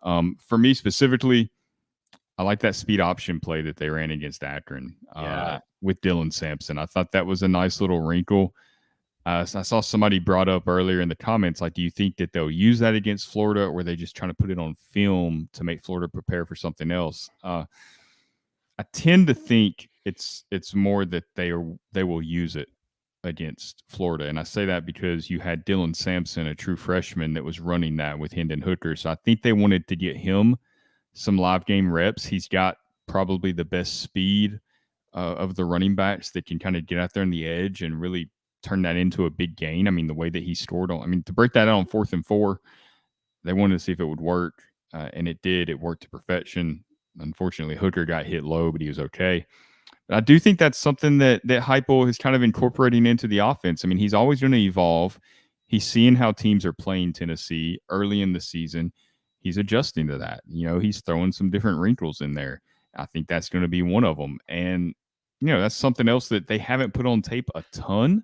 For me specifically, I like that speed option play that they ran against Akron with Dylan Sampson. I thought that was a nice little wrinkle. I saw somebody brought up earlier in the comments, like, do you think that they'll use that against Florida, or are they just trying to put it on film to make Florida prepare for something else? I tend to think it's more that they will use it against Florida. And I say that because you had Dylan Sampson, a true freshman, that was running that with Hendon Hooker. So I think they wanted to get him some live game reps. He's got probably the best speed of the running backs that can kind of get out there on the edge and really turn that into a big gain. I mean, the way that he scored to break that out on 4th and 4, they wanted to see if it would work. And it did. It worked to perfection. Unfortunately, Hooker got hit low, but he was okay. But I do think that's something that Heupel is kind of incorporating into the offense. I mean, he's always going to evolve. He's seeing how teams are playing Tennessee early in the season. He's adjusting to that. He's throwing some different wrinkles in there. I think that's going to be one of them. And, that's something else that they haven't put on tape a ton.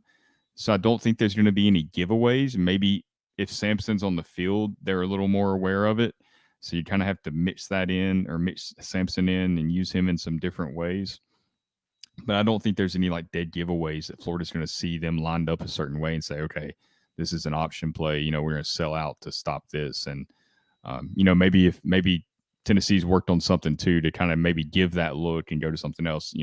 So I don't think there's going to be any giveaways. Maybe if Sampson's on the field, they're a little more aware of it. So you kind of have to mix Sampson in and use him in some different ways. But I don't think there's any dead giveaways that Florida's going to see them lined up a certain way and say, okay, this is an option play. We're going to sell out to stop this. And, maybe Tennessee's worked on something too to kind of maybe give that look and go to something else.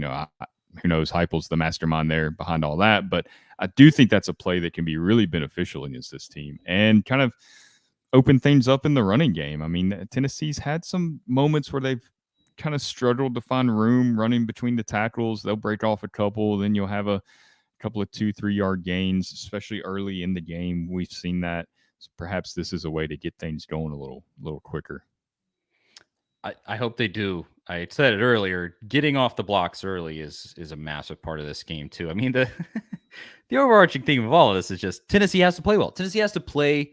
Who knows? Heupel's the mastermind there behind all that. But I do think that's a play that can be really beneficial against this team and kind of open things up in the running game. I mean, Tennessee's had some moments where they've kind of struggled to find room running between the tackles. They'll break off a couple, then you'll have a couple of 2-3 yard gains, especially early in the game. We've seen that. So perhaps this is a way to get things going a little quicker. I hope they do. I said it earlier, getting off the blocks early is a massive part of this game too. I mean, the overarching theme of all of this is just Tennessee has to play well. Tennessee has to play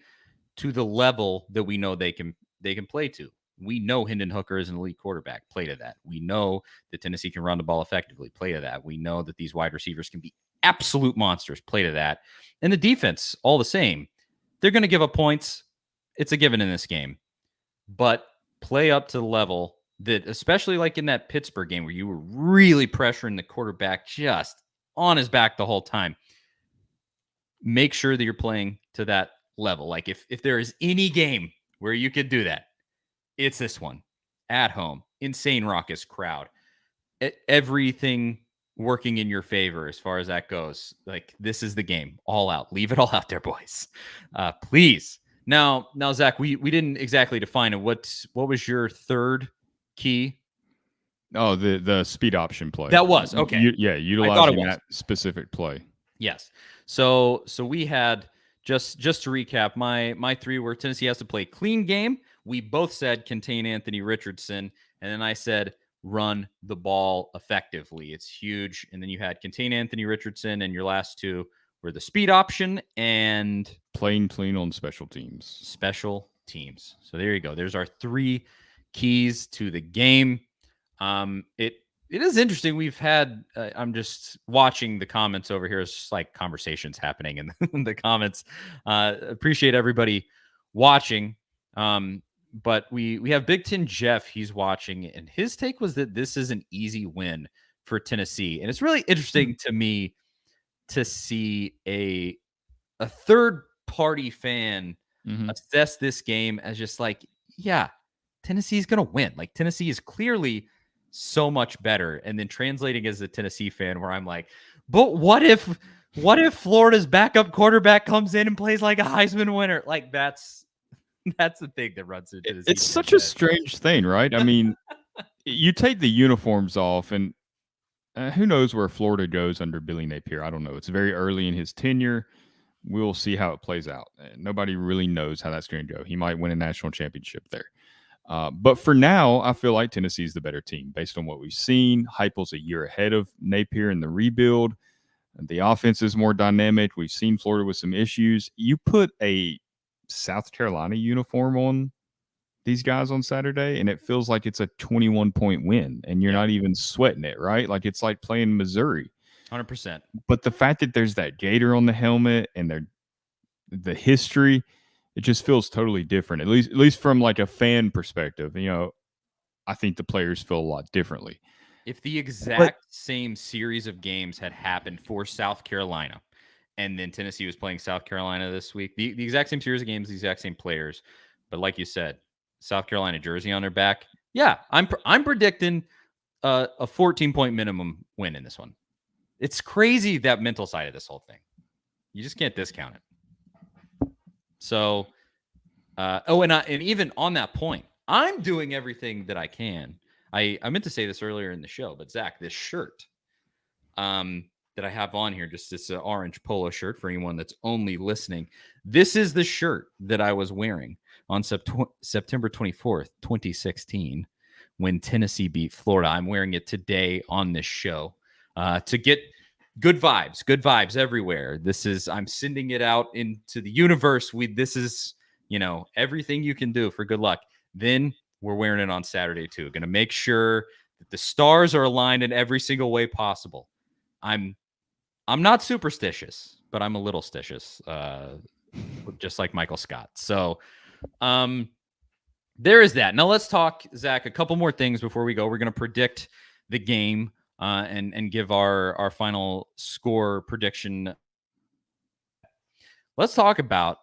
to the level that we know they can play to. We know Hendon Hooker is an elite quarterback. Play to that. We know that Tennessee can run the ball effectively. Play to that. We know that these wide receivers can be absolute monsters. Play to that. And the defense, all the same, they're going to give up points. It's a given in this game. But play up to the level that, especially like in that Pittsburgh game where you were really pressuring the quarterback just on his back the whole time. Make sure that you're playing to that level. Like if there is any game where you could do that, it's this one. At home, insane raucous crowd. Everything working in your favor as far as that goes. Like, this is the game. All out. Leave it all out there, boys. Please. Now, Zach, we didn't exactly define it. What was your third key? Oh, the speed option play. That was okay. Utilizing that specific play. Yes. So we had just to recap, my three were Tennessee has to play clean game. We both said contain Anthony Richardson, and then I said run the ball effectively. It's huge. And then you had contain Anthony Richardson, and your last two were the speed option and playing clean on special teams. Special teams. So there you go. There's our three keys to the game. It is interesting. We've had, I'm just watching the comments over here. It's just like conversations happening in the comments. Appreciate everybody watching. But we have Big Ten Jeff. He's watching, and his take was that this is an easy win for Tennessee. And it's really interesting to me to see a third party fan assess this game as just like, yeah, Tennessee's going to win. Like, Tennessee is clearly so much better. And then translating as a Tennessee fan where I'm like, but what if Florida's backup quarterback comes in and plays like a Heisman winner? Like, that's the thing that runs into Tennessee. It's such a strange thing, right? I mean, you take the uniforms off, and who knows where Florida goes under Billy Napier? I don't know. It's very early in his tenure. We'll see how it plays out. Nobody really knows how that's going to go. He might win a national championship there. But for now, I feel like Tennessee's the better team based on what we've seen. Heupel's a year ahead of Napier in the rebuild. The offense is more dynamic. We've seen Florida with some issues. You put a South Carolina uniform on these guys on Saturday, and it feels like it's a 21-point win, and you're not even sweating it, right? Like, it's like playing Missouri. 100%. But the fact that there's that gator on the helmet and the history, it just feels totally different. At least from like a fan perspective, I think the players feel a lot differently. If the exact same series of games had happened for South Carolina, and then Tennessee was playing South Carolina this week, the exact same series of games, the exact same players, but like you said, South Carolina jersey on their back. Yeah, I'm predicting a 14-point minimum win in this one. It's crazy, that mental side of this whole thing. You just can't discount it. So, and even on that point, I'm doing everything that I can. I meant to say this earlier in the show, but Zach, this shirt that I have on here, just this orange polo shirt for anyone that's only listening. This is the shirt that I was wearing on September 24th, 2016, when Tennessee beat Florida. I'm wearing it today on this show to get good vibes everywhere. I'm sending it out into the universe. This is, everything you can do for good luck. Then we're wearing it on Saturday too. Going to make sure that the stars are aligned in every single way possible. I'm not superstitious, but I'm a little stitious, just like Michael Scott. So there is that. Now let's talk, Zach, a couple more things before we go. We're going to predict the game and give our final score prediction. Let's talk about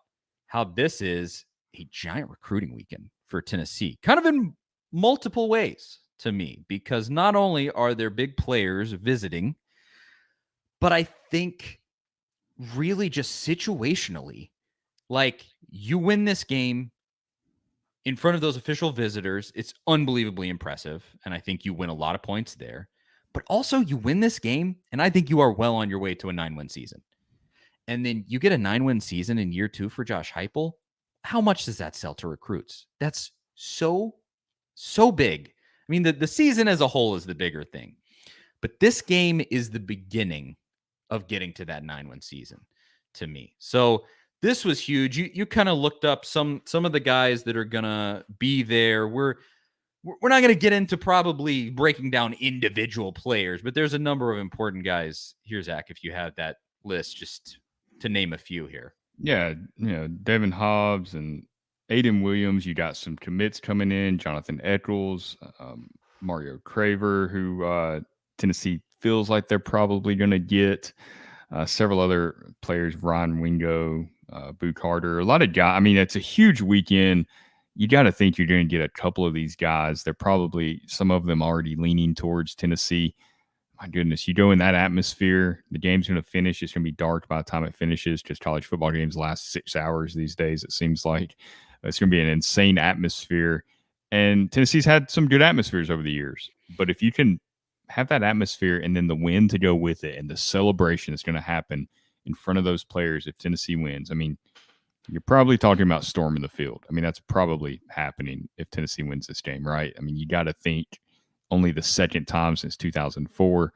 how this is a giant recruiting weekend for Tennessee, kind of in multiple ways to me, because not only are there big players visiting, but I think really just situationally, like, you win this game in front of those official visitors, it's unbelievably impressive. And I think you win a lot of points there. But also, you win this game, and I think you are well on your way to a 9-win season. And then you get a 9-win season in year 2 for Josh Heupel. How much does that sell to recruits? That's so big. I mean, the season as a whole is the bigger thing. But this game is the beginning of getting to that 9-win season to me. So this was huge. You kind of looked up some of the guys that are gonna be there. We're not going to get into probably breaking down individual players, but there's a number of important guys here, Zach, if you have that list, just to name a few here. Yeah, Devin Hobbs and Aiden Williams. You got some commits coming in. Jonathan Eccles, Mario Craver, who Tennessee feels like they're probably going to get. Several other players, Ryan Wingo, Boo Carter, a lot of guys. I mean, it's a huge weekend. You got to think you're going to get a couple of these guys. They're probably, some of them already leaning towards Tennessee. My goodness, you go in that atmosphere, the game's going to finish. It's going to be dark by the time it finishes, because college football games last 6 hours these days, it seems like. It's going to be an insane atmosphere. And Tennessee's had some good atmospheres over the years. But if you can have that atmosphere and then the win to go with it and the celebration that's going to happen in front of those players if Tennessee wins, I mean, you're probably talking about storming the field. I mean, that's probably happening if Tennessee wins this game, right? I mean, you got to think only the second time since 2004.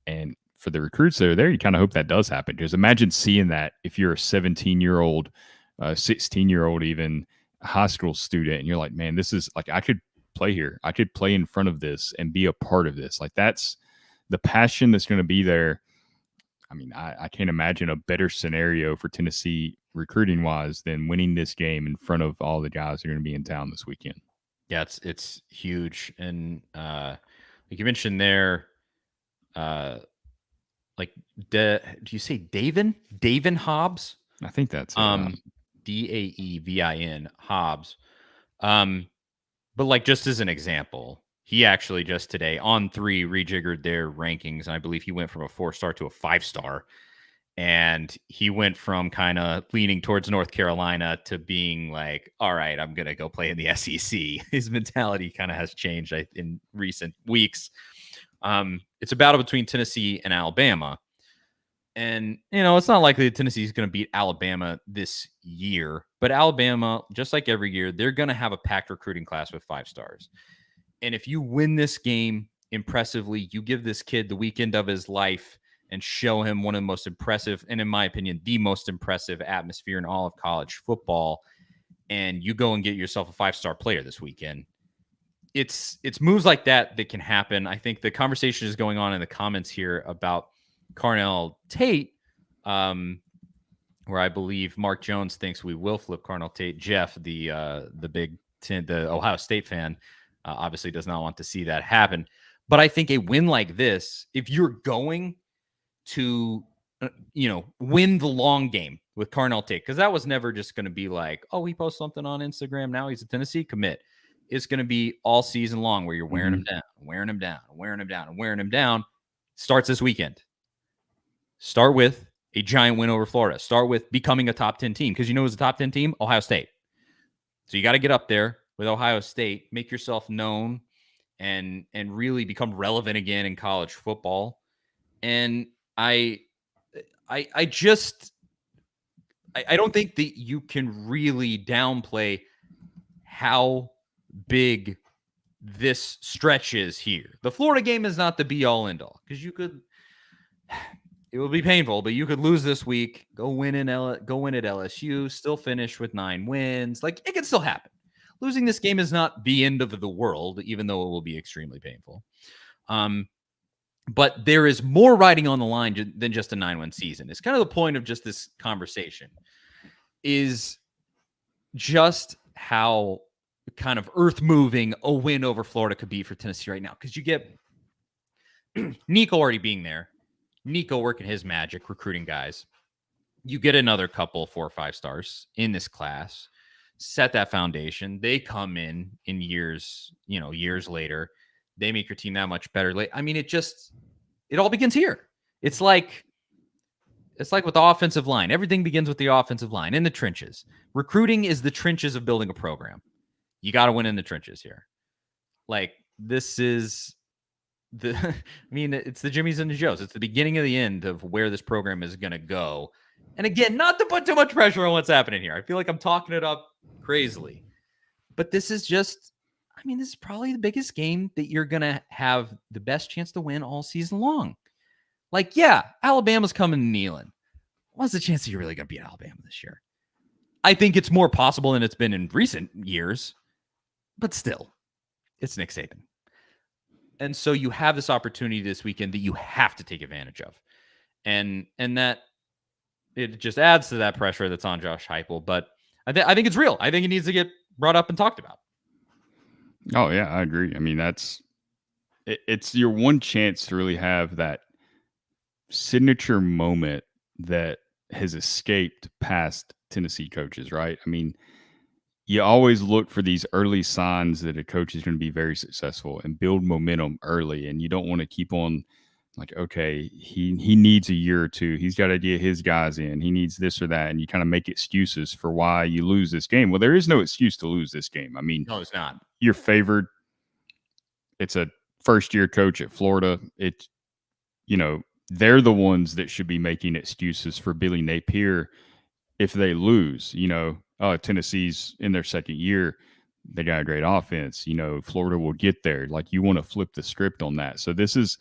And for the recruits that are there, you kind of hope that does happen. Because imagine seeing that if you're a 17-year-old, 16-year-old, even high school student, and you're like, man, this is like, I could play here. I could play in front of this and be a part of this. Like, that's the passion that's going to be there. I mean, I can't imagine a better scenario for Tennessee recruiting wise than winning this game in front of all the guys who are going to be in town this weekend. Yeah, it's huge. And like you mentioned there, like do you say Davin Hobbs? I think that's Daevin Hobbs. But like, just as an example, he actually just today on 3 rejiggered their rankings, and I believe he went from a 4-star to a 5-star. And he went from kind of leaning towards North Carolina to being like, all right, I'm going to go play in the SEC. His mentality kind of has changed in recent weeks. It's a battle between Tennessee and Alabama. And, it's not likely that Tennessee is going to beat Alabama this year. But Alabama, just like every year, they're going to have a packed recruiting class with 5 stars. And if you win this game impressively, you give this kid the weekend of his life and show him one of the most impressive, and in my opinion, the most impressive atmosphere in all of college football, and you go and get yourself a 5-star player this weekend. It's moves like that can happen. I think the conversation is going on in the comments here about Carnell Tate, where I believe Mark Jones thinks we will flip Carnell Tate. Jeff, the Ohio State fan, obviously does not want to see that happen. But I think a win like this, if you're going to, win the long game with Carnell Tate, because that was never just going to be like, oh, he posts something on Instagram, now he's a Tennessee commit. It's going to be all season long where you're wearing him down, wearing him down, wearing him down, and wearing him down. Starts this weekend. Start with a giant win over Florida. Start with becoming a top 10 team, because who's a top 10 team? Ohio State. So you got to get up there with Ohio State, make yourself known, and really become relevant again in college football. And I don't think that you can really downplay how big this stretch is here. The Florida game is not the be all end all, because it will be painful, but you could lose this week, go win at LSU, still finish with 9 wins. Like, it can still happen. Losing this game is not the end of the world, even though it will be extremely painful. But there is more riding on the line than just a 9-win season. It's kind of the point of just this conversation, is just how kind of earth-moving a win over Florida could be for Tennessee right now. Because you get Nico already being there, Nico working his magic, recruiting guys. You get another couple 4 or 5 stars in this class, set that foundation. They come in years later. They make your team that much better. I mean, it all begins here. It's like with the offensive line. Everything begins with the offensive line in the trenches. Recruiting is the trenches of building a program. You got to win in the trenches here. Like, this is it's the Jimmies and the Joes. It's the beginning of the end of where this program is going to go. And again, not to put too much pressure on what's happening here. I feel like I'm talking it up crazily. But this is just, this is probably the biggest game that you're going to have the best chance to win all season long. Like, yeah, Alabama's coming to Neyland. What's the chance that you're really going to beat Alabama this year? I think it's more possible than it's been in recent years, but still, it's Nick Saban. And so you have this opportunity this weekend that you have to take advantage of. And that it just adds to that pressure that's on Josh Heupel. But I think it's real. I think it needs to get brought up and talked about. Oh, yeah, I agree. I mean, it's your one chance to really have that signature moment that has escaped past Tennessee coaches, right? I mean, you always look for these early signs that a coach is going to be very successful and build momentum early. And you don't want to keep on like, okay, he needs a year or two. He's got to get his guys in. He needs this or that. And you kind of make excuses for why you lose this game. Well, there is no excuse to lose this game. I mean, no, it's not. You're favored. It's a first-year coach at Florida. It's, they're the ones that should be making excuses for Billy Napier if they lose. Tennessee's in their second year. They got a great offense. Florida will get there. Like, you want to flip the script on that. So this is,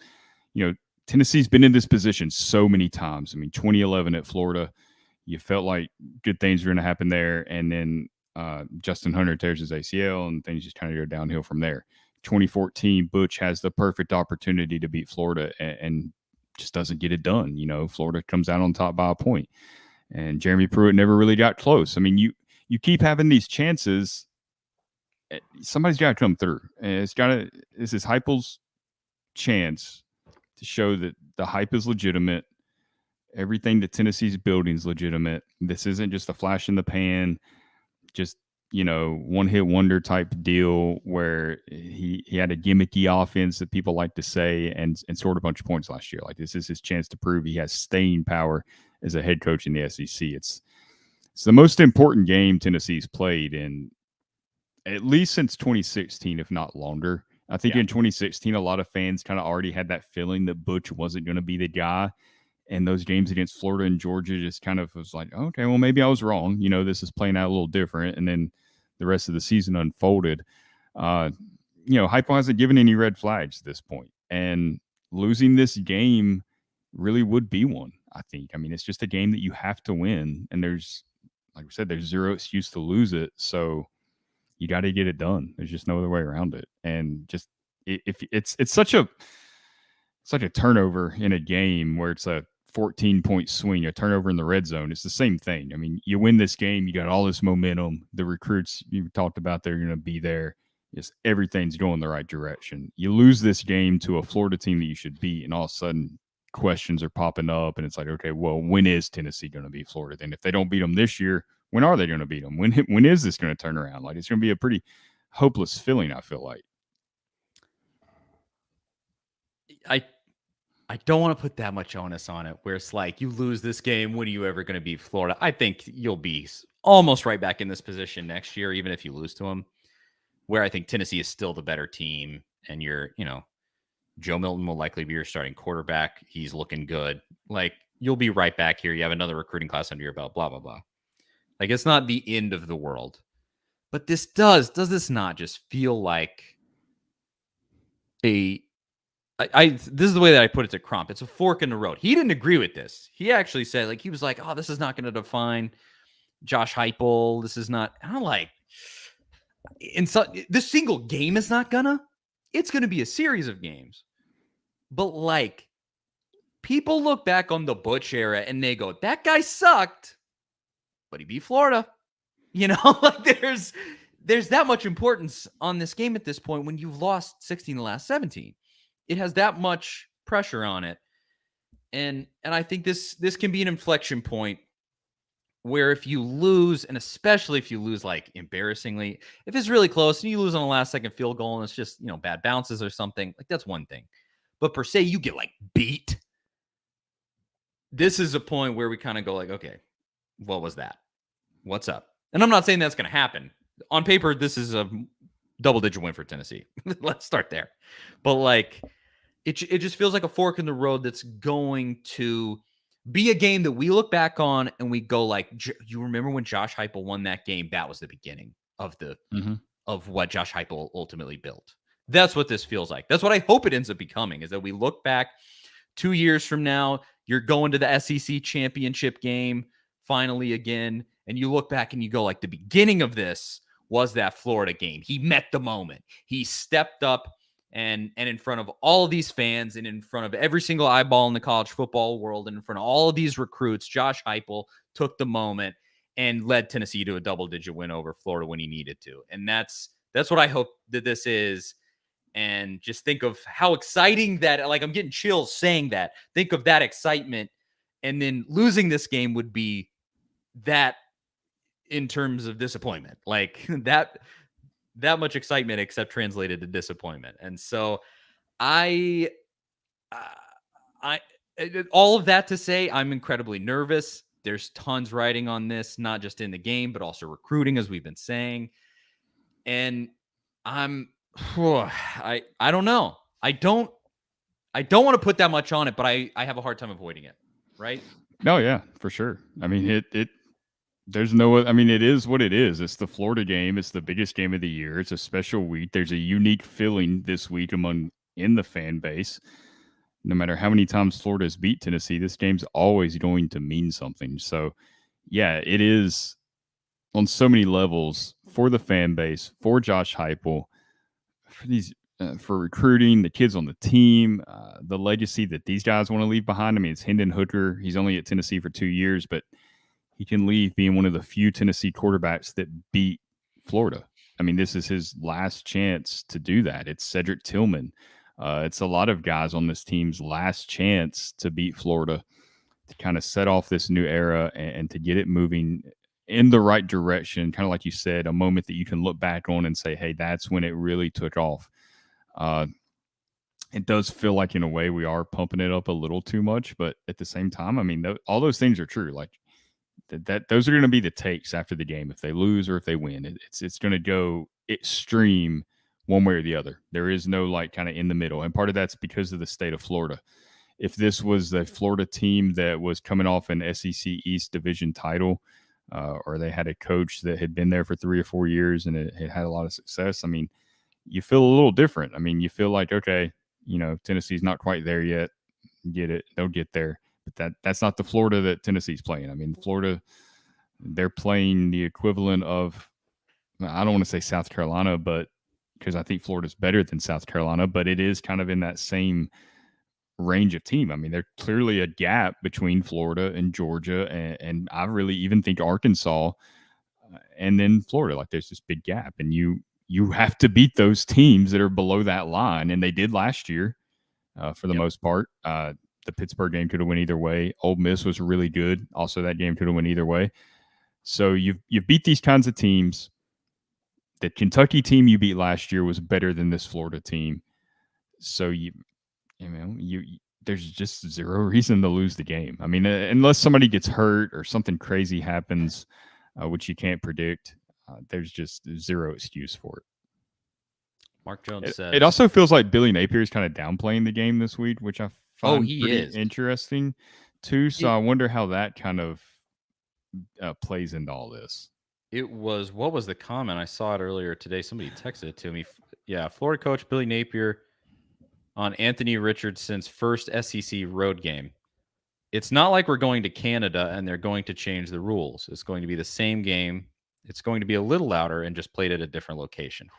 Tennessee's been in this position so many times. I mean, 2011 at Florida, you felt like good things were going to happen there. And then Justin Hunter tears his ACL and things just kind of go downhill from there. 2014, Butch has the perfect opportunity to beat Florida and just doesn't get it done. Florida comes out on top by a point. And Jeremy Pruitt never really got close. I mean, you keep having these chances. Somebody's got to come through. And this is Heupel's chance to show that the hype is legitimate. Everything that Tennessee's building is legitimate. This isn't just a flash in the pan, just, one-hit wonder type deal where he had a gimmicky offense that people like to say and scored a bunch of points last year. Like, this is his chance to prove he has staying power as a head coach in the SEC. It's the most important game Tennessee's played in at least since 2016, if not longer. I think in 2016, a lot of fans kind of already had that feeling that Butch wasn't going to be the guy. And those games against Florida and Georgia just kind of was like, okay, well, maybe I was wrong. This is playing out a little different. And then the rest of the season unfolded. Heupel hasn't given any red flags at this point. And losing this game really would be one, I think. I mean, it's just a game that you have to win. And there's, like we said, there's zero excuse to lose it. So you got to get it done. There's just no other way around it. And just if it's such a turnover in a game where it's a 14-point swing, a turnover in the red zone, it's the same thing. I mean, you win this game, you got all this momentum. The recruits you talked about, they're going to be there. Just everything's going the right direction. You lose this game to a Florida team that you should beat, and all of a sudden questions are popping up, and it's like, okay, well, when is Tennessee going to beat Florida? Then if they don't beat them this year, when are they going to beat them? When is this going to turn around? Like, it's going to be a pretty hopeless feeling, I feel like. I don't want to put that much onus on it where it's like, you lose this game, when are you ever going to beat Florida? I think you'll be almost right back in this position next year, even if you lose to them, where I think Tennessee is still the better team. And Joe Milton will likely be your starting quarterback. He's looking good. Like, you'll be right back here. You have another recruiting class under your belt, blah, blah, blah. Like, it's not the end of the world. But does this not just feel like this is the way that I put it to Crump. It's a fork in the road. He didn't agree with this. He actually said, he was like, oh, this is not going to define Josh Heupel. This is not. I'm like, this single game is not gonna. It's going to be a series of games. But people look back on the Butch era and they go, that guy sucked, but he beat Florida. There's that much importance on this game at this point when you've lost 16 the last 17. It has that much pressure on it. And I think this can be an inflection point where if you lose, and especially if you lose embarrassingly, if it's really close and you lose on the last second field goal and it's just, bad bounces or something, that's one thing. But per se, you get beat. This is a point where we kind of go okay, what was that? What's up? And I'm not saying that's going to happen. On paper, this is a double-digit win for Tennessee. Let's start there. But it just feels like a fork in the road that's going to be a game that we look back on and we go you remember when Josh Heupel won that game? That was the beginning of of what Josh Heupel ultimately built. That's what this feels like. That's what I hope it ends up becoming, is that we look back 2 years from now, you're going to the SEC championship game finally again, And you look back and you go, like, the beginning of this was that Florida game. He met the moment. He stepped up and in front of all of these fans and in front of every single eyeball in the college football world and in front of all of these recruits, Josh Heupel took the moment and led Tennessee to a double-digit win over Florida when he needed to. And that's what I hope that this is. And just think of how exciting that, like, I'm getting chills saying that. Think of that excitement. And then losing this game would be that in terms of disappointment. Like, that much excitement except translated to disappointment. And so I all of that to say, I'm incredibly nervous. There's tons riding on this, not just in the game, but also recruiting, as we've been saying. And I don't know. I don't want to put that much on it, but I have a hard time avoiding it. Right? No, yeah, for sure. I mean, there's no, I mean, it is what it is. It's the Florida game. It's the biggest game of the year. It's a special week. There's a unique feeling this week in the fan base. No matter how many times Florida has beat Tennessee, this game's always going to mean something. So, yeah, it is on so many levels for the fan base, for Josh Heupel, for recruiting, the kids on the team, the legacy that these guys want to leave behind. I mean, it's Hendon Hooker. He's only at Tennessee for 2 years, but he can leave being one of the few Tennessee quarterbacks that beat Florida. I mean, this is his last chance to do that. It's Cedric Tillman. It's a lot of guys on this team's last chance to beat Florida, to kind of set off this new era and to get it moving in the right direction. Kind of like you said, a moment that you can look back on and say, hey, that's when it really took off. It does feel like in a way we are pumping it up a little too much, but at the same time, I mean, all those things are true. Like that those are going to be the takes after the game. If they lose or if they win, it's going to go extreme one way or the other. There is no like kind of in the middle. And part of that's because of the state of Florida. If this was the Florida team that was coming off an SEC East Division title, or they had a coach that had been there for 3 or 4 years and it had a lot of success, I mean, you feel a little different. I mean, you feel like, okay, Tennessee's not quite there yet. Get it. They'll get there. But that's not the Florida that Tennessee's playing. I mean, Florida, they're playing the equivalent of, I don't want to say South Carolina, but because I think Florida's better than South Carolina, but it is kind of in that same range of team. I mean, there's clearly a gap between Florida and Georgia, and I really even think Arkansas and then Florida. Like, there's this big gap, and you have to beat those teams that are below that line, and they did last year for the most part. The Pittsburgh game could have went either way. Ole Miss was really good. Also, that game could have went either way. So you've beat these kinds of teams. The Kentucky team you beat last year was better than this Florida team. So there's just zero reason to lose the game. I mean, unless somebody gets hurt or something crazy happens, which you can't predict, there's just zero excuse for it. Mark Jones says it also feels like Billy Napier is kind of downplaying the game this week, which I find pretty interesting too. So I wonder how that kind of plays into all this. It was, what was the comment? I saw it earlier today. Somebody texted it to me. Yeah, Florida coach Billy Napier on Anthony Richardson's first SEC road game. It's not like we're going to Canada and they're going to change the rules. It's going to be the same game. It's going to be a little louder and just played at a different location.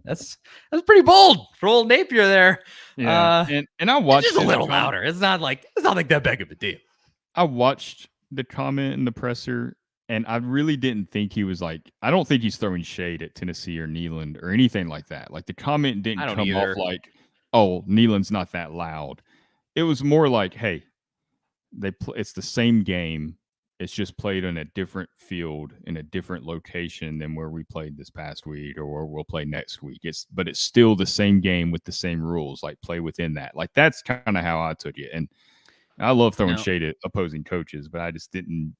That's pretty bold for old Napier there. Yeah, and I watched it's just a little louder. It's not like that big of a deal. I watched the comment in the presser, and I really didn't think he was like, I don't think he's throwing shade at Tennessee or Neyland or anything like that. Like, the comment didn't come off like, oh, Neyland's not that loud. It was more like, hey, it's the same game. It's just played on a different field in a different location than where we played this past week or where we'll play next week. But it's still the same game with the same rules, like play within that. Like, that's kind of how I took it. And I love throwing shade at opposing coaches, but I just didn't.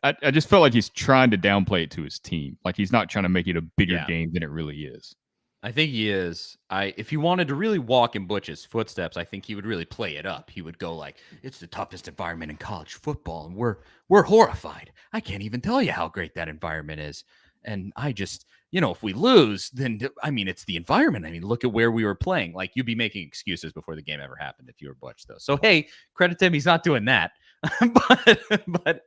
I just felt like he's trying to downplay it to his team. Like, he's not trying to make it a bigger game than it really is. I think he is. If he wanted to really walk in Butch's footsteps, I think he would really play it up. He would go like, it's the toughest environment in college football, and we're horrified. I can't even tell you how great that environment is. And I just, if we lose, then, I mean, it's the environment. I mean, look at where we were playing. Like, you'd be making excuses before the game ever happened if you were Butch, though. So, hey, credit to him. He's not doing that. but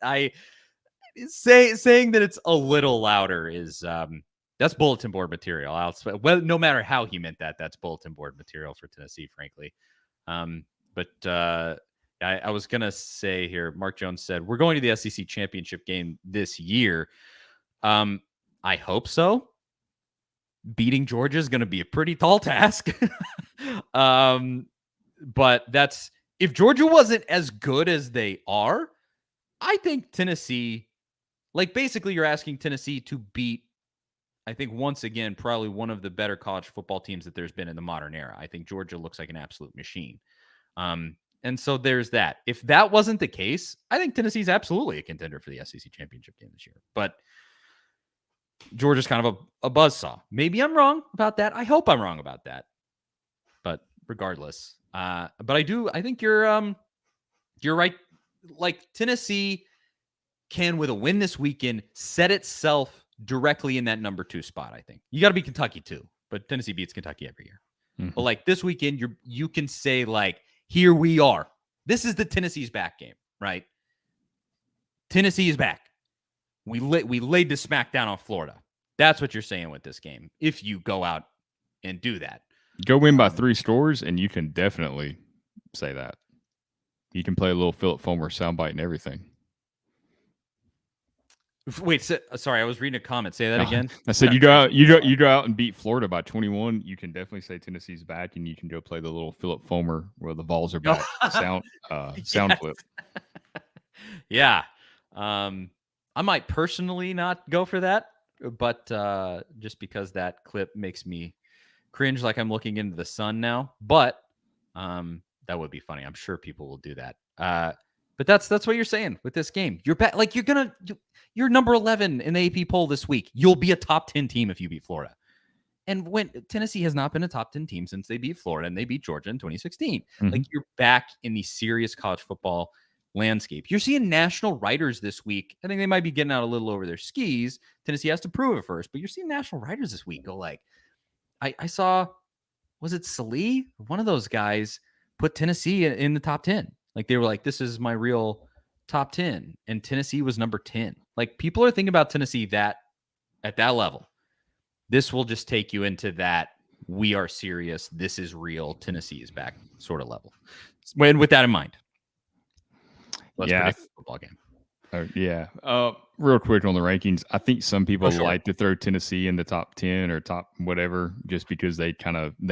saying that it's a little louder is that's bulletin board material. Well, no matter how he meant that, that's bulletin board material for Tennessee, frankly. But I was gonna say here, Mark Jones said we're going to the SEC championship game this year. I hope so. Beating Georgia is going to be a pretty tall task. But that's if Georgia wasn't as good as they are, I think Tennessee, like basically you're asking Tennessee to beat, I think once again, probably one of the better college football teams that there's been in the modern era. I think Georgia looks like an absolute machine. And so there's that. If that wasn't the case, I think Tennessee's absolutely a contender for the SEC championship game this year. But Georgia's kind of a buzzsaw. Maybe I'm wrong about that. I hope I'm wrong about that. But regardless, but I think you're right. Like Tennessee can, with a win this weekend, set itself directly in that number 2 spot. I think you got to beat Kentucky too, but Tennessee beats Kentucky every year. Mm-hmm. But like this weekend, you can say like, here we are. This is the Tennessee's back game, right? Tennessee is back. We laid the smack down on Florida. That's what you're saying with this game. If you go out and do that, go win by 3 scores, and you can definitely say that. You can play a little Philip Fulmer soundbite and everything. Wait, sorry, I was reading a comment. Say that again. I said you go out and beat Florida by 21. You can definitely say Tennessee's back, and you can go play the little Philip Fulmer where the Vols are back sound clip. Yeah. I might personally not go for that, but just because that clip makes me cringe like I'm looking into the sun now. But that would be funny. I'm sure people will do that. But that's what you're saying with this game. You're back, like you're number 11 in the AP poll this week. You'll be a top 10 team if you beat Florida. And when Tennessee has not been a top 10 team since they beat Florida and they beat Georgia in 2016. Mm-hmm. Like you're back in the serious college football landscape. You're seeing national writers this week. I think they might be getting out a little over their skis. Tennessee has to prove it first, but you're seeing national writers this week go like, I saw, was it Salee? One of those guys put Tennessee in the top 10. Like they were like, this is my real top 10. And Tennessee was number 10. Like people are thinking about Tennessee at that level. This will just take you into that. We are serious. This is real. Tennessee is back sort of level. And with that in mind, let's predict the football game. Yeah. Real quick on the rankings. I think some people like to throw Tennessee in the top 10 or top whatever, just because they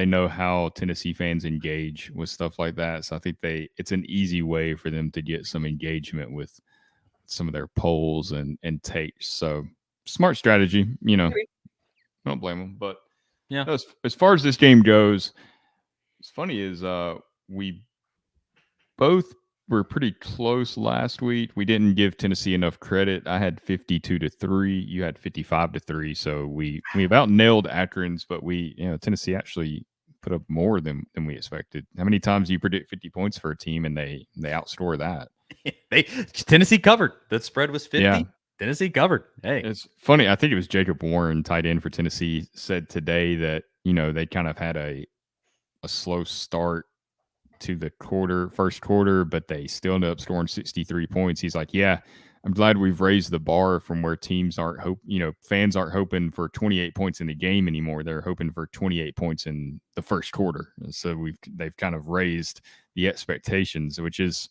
know how Tennessee fans engage with stuff like that. So I think it's an easy way for them to get some engagement with some of their polls and takes. So smart strategy, I don't blame them. But yeah, as far as this game goes, what's funny is we both were pretty close last week. We didn't give Tennessee enough credit. I had 52-3. You had 55-3. So we about nailed Akron's, but Tennessee actually put up more than we expected. How many times do you predict 50 points for a team and they outscore that? Tennessee covered. The spread was 50. Yeah. Tennessee covered. Hey, it's funny. I think it was Jacob Warren, tight end for Tennessee, said today that they kind of had a slow start to the first quarter, but they still ended up scoring 63 points. He's like, yeah, I'm glad we've raised the bar from where fans aren't hoping for 28 points in the game anymore. They're hoping for 28 points in the first quarter. And so they've kind of raised the expectations, which is,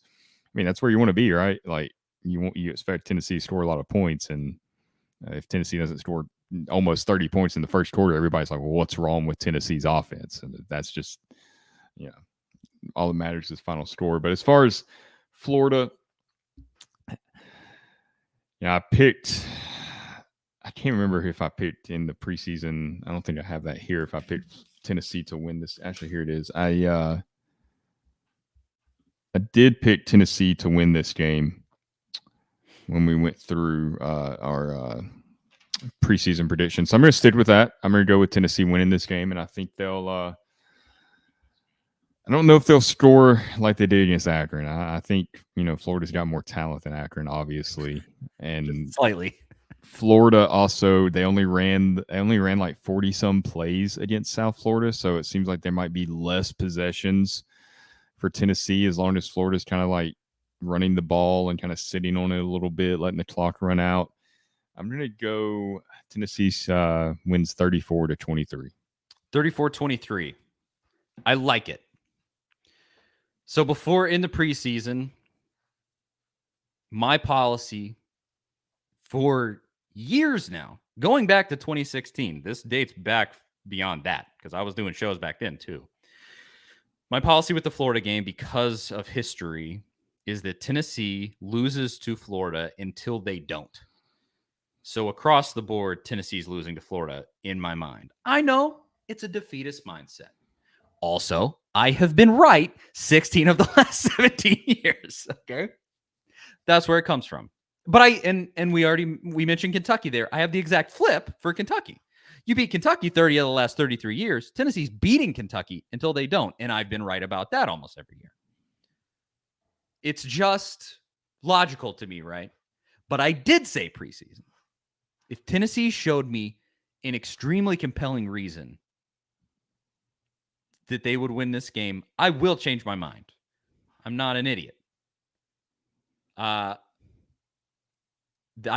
that's where you want to be, right? Like you expect Tennessee to score a lot of points. And if Tennessee doesn't score almost 30 points in the first quarter, everybody's like, well, what's wrong with Tennessee's offense? And that's just, all that matters is final score. But as far as Florida, I can't remember if I picked in the preseason. I don't think I have that here. If I picked Tennessee to win this, actually, here it is. I did pick Tennessee to win this game when we went through our preseason predictions. So I'm going to stick with that. I'm going to go with Tennessee winning this game, and I think they'll I don't know if they'll score like they did against Akron. I think, Florida's got more talent than Akron, obviously. And just slightly. Florida also, they only ran like 40 some plays against South Florida. So it seems like there might be less possessions for Tennessee as long as Florida's kind of like running the ball and kind of sitting on it a little bit, letting the clock run out. I'm going to go Tennessee wins 34-23. 34-23. I like it. So before in the preseason, my policy for years now, going back to 2016, this dates back beyond that because I was doing shows back then too. My policy with the Florida game, because of history, is that Tennessee loses to Florida until they don't. So across the board, Tennessee's losing to Florida in my mind. I know it's a defeatist mindset. Also, I have been right 16 of the last 17 years. Okay. That's where it comes from. But we mentioned Kentucky there. I have the exact flip for Kentucky. You beat Kentucky 30 of the last 33 years. Tennessee's beating Kentucky until they don't. And I've been right about that almost every year. It's just logical to me, right? But I did say preseason. If Tennessee showed me an extremely compelling reason that they would win this game, I will change my mind. I'm not an idiot. I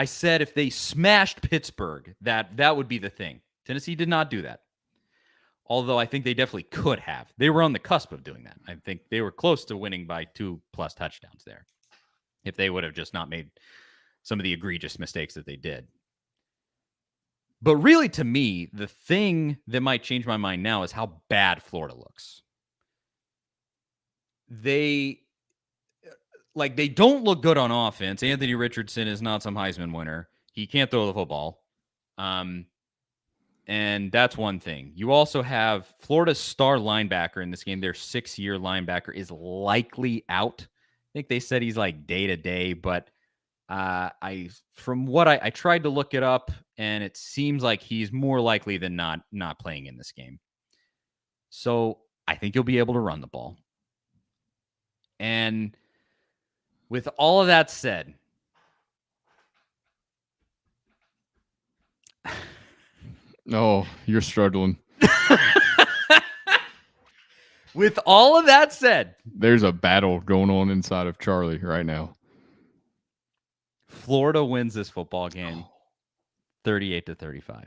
said if they smashed Pittsburgh, that would be the thing. Tennessee did not do that. Although I think they definitely could have. They were on the cusp of doing that. I think they were close to winning by 2+ touchdowns there. If they would have just not made some of the egregious mistakes that they did. But really, to me, the thing that might change my mind now is how bad Florida looks. They don't look good on offense. Anthony Richardson is not some Heisman winner. He can't throw the football. And that's one thing. You also have Florida's star linebacker in this game. Their 6-year linebacker is likely out. I think they said he's like day-to-day, but I tried to look it up, and it seems like he's more likely than not playing in this game. So I think you'll be able to run the ball. And with all of that said, oh, you're struggling. With all of that said, there's a battle going on inside of Charlie right now. Florida wins this football game 38-35.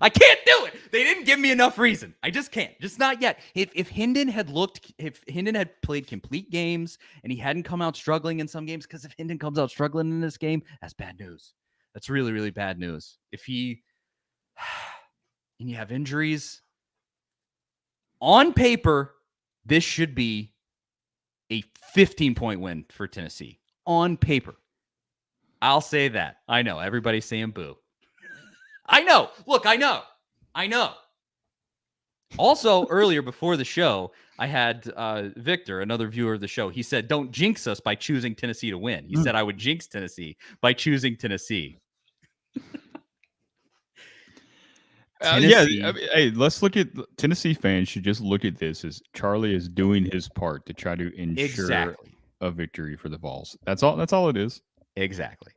I can't do it. They didn't give me enough reason. I just can't. Just not yet. If Hendon had played complete games and he hadn't come out struggling in some games, because if Hendon comes out struggling in this game, that's bad news. That's really, really bad news. And you have injuries, on paper, this should be a 15-point win for Tennessee. On paper. I'll say that. I know. Everybody's saying boo. I know. Look, I know. Also, earlier before the show, I had Victor, another viewer of the show. He said, don't jinx us by choosing Tennessee to win. He said I would jinx Tennessee by choosing Tennessee. Hey, let's look at Tennessee fans should just look at this as Charlie is doing his part to try to ensure a victory for the Vols. That's all it is. Exactly.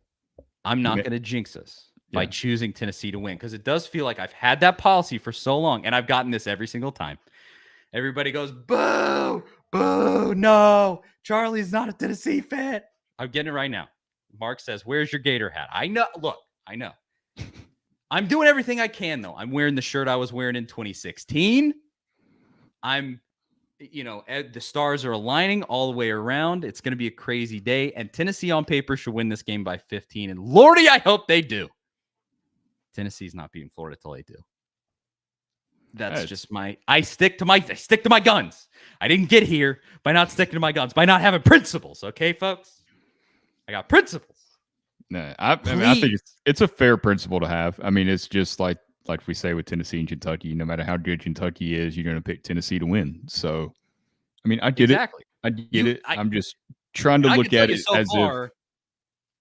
I'm not going to jinx us by choosing Tennessee to win, because it does feel like I've had that policy for so long, and I've gotten this every single time. Everybody goes, boo, boo, no, Charlie's not a Tennessee fan. I'm getting it right now. Mark says, where's your Gator hat? I know. Look, I know. I'm doing everything I can, though. I'm wearing the shirt I was wearing in 2016. The stars are aligning all the way around. It's going to be a crazy day, and Tennessee on paper should win this game by 15. And Lordy, I hope they do. Tennessee's not beating Florida till they do. That's just I stick to my guns. I didn't get here by not sticking to my guns, by not having principles. Okay, folks? I got principles. No, I think it's a fair principle to have. I mean, it's just like we say with Tennessee and Kentucky. No matter how good Kentucky is, you're going to pick Tennessee to win. So, I mean, I get it. I get it. I'm just trying to look at it as if.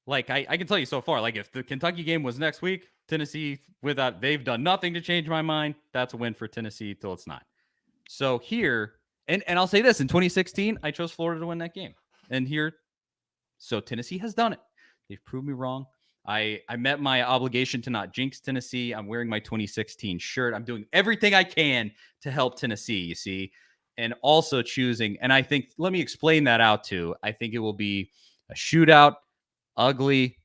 Like, I can tell you so far, like, if the Kentucky game was next week, Tennessee, they've done nothing to change my mind. That's a win for Tennessee till it's not. So here, and I'll say this, in 2016, I chose Florida to win that game. And here, so Tennessee has done it. They've proved me wrong. I met my obligation to not jinx Tennessee. I'm wearing my 2016 shirt. I'm doing everything I can to help Tennessee, you see. and also choosing. And I think, let me explain that out too. I think it will be a shootout, ugly,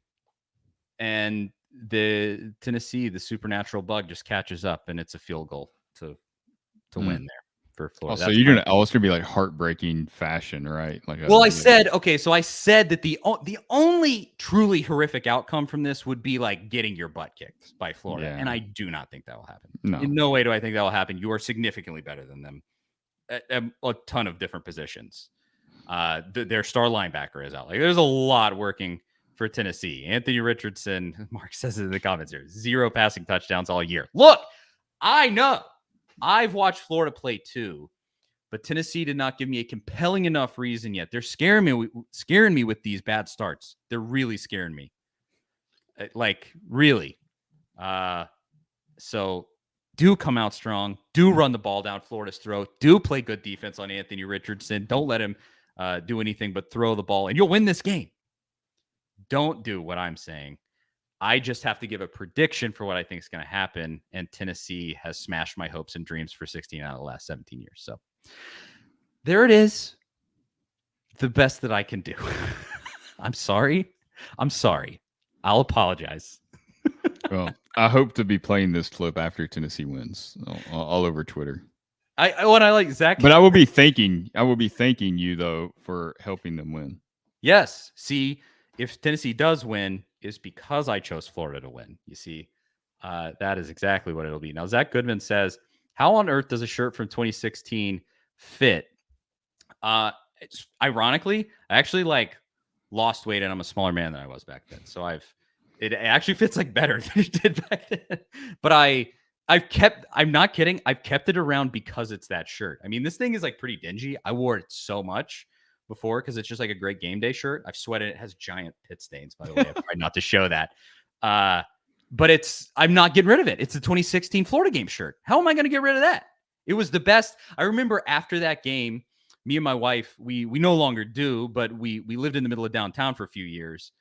and the Tennessee, the supernatural bug just catches up, and it's a field goal to win there for Florida. So you're gonna, it's gonna be like heartbreaking fashion, right? Like, I said that the only truly horrific outcome from this would be like getting your butt kicked by Florida, and I do not think that will happen. No. In no way do I think that will happen. You are significantly better than them at a ton of different positions. Their star linebacker is out. Like, there's a lot working for Tennessee. Anthony Richardson, Mark says it in the comments here, 0 passing touchdowns all year. Look, I know I've watched Florida play too, but Tennessee did not give me a compelling enough reason yet. They're scaring me with these bad starts. They're really scaring me. Like, really. So do come out strong. Do run the ball down Florida's throat. Do play good defense on Anthony Richardson. Don't let him do anything but throw the ball, and you'll win this game. Don't do what I'm saying. I just have to give a prediction for what I think is going to happen, and Tennessee has smashed my hopes and dreams for 16 out of the last 17 years. So there it is. The best that I can do. I'm sorry. I'll apologize. Well, I hope to be playing this clip after Tennessee wins all over Twitter. I like Zach, but I will be thanking you though for helping them win. Yes. See, if Tennessee does win, is because I chose Florida to win. You see, that is exactly what it'll be. Now, Zach Goodman says, "How on earth does a shirt from 2016 fit?" It's, ironically, I actually lost weight and I'm a smaller man than I was back then. So it actually fits better than it did back then. But I'm not kidding. I've kept it around because it's that shirt. I mean, this thing is pretty dingy. I wore it so much before because it's just a great game day shirt. I've sweated. It has giant pit stains, by the way. I tried not to show that. But I'm not getting rid of it. It's the 2016 Florida game shirt. How am I going to get rid of that? It was the best. I remember after that game, me and my wife, we no longer do, but we lived in the middle of downtown for a few years.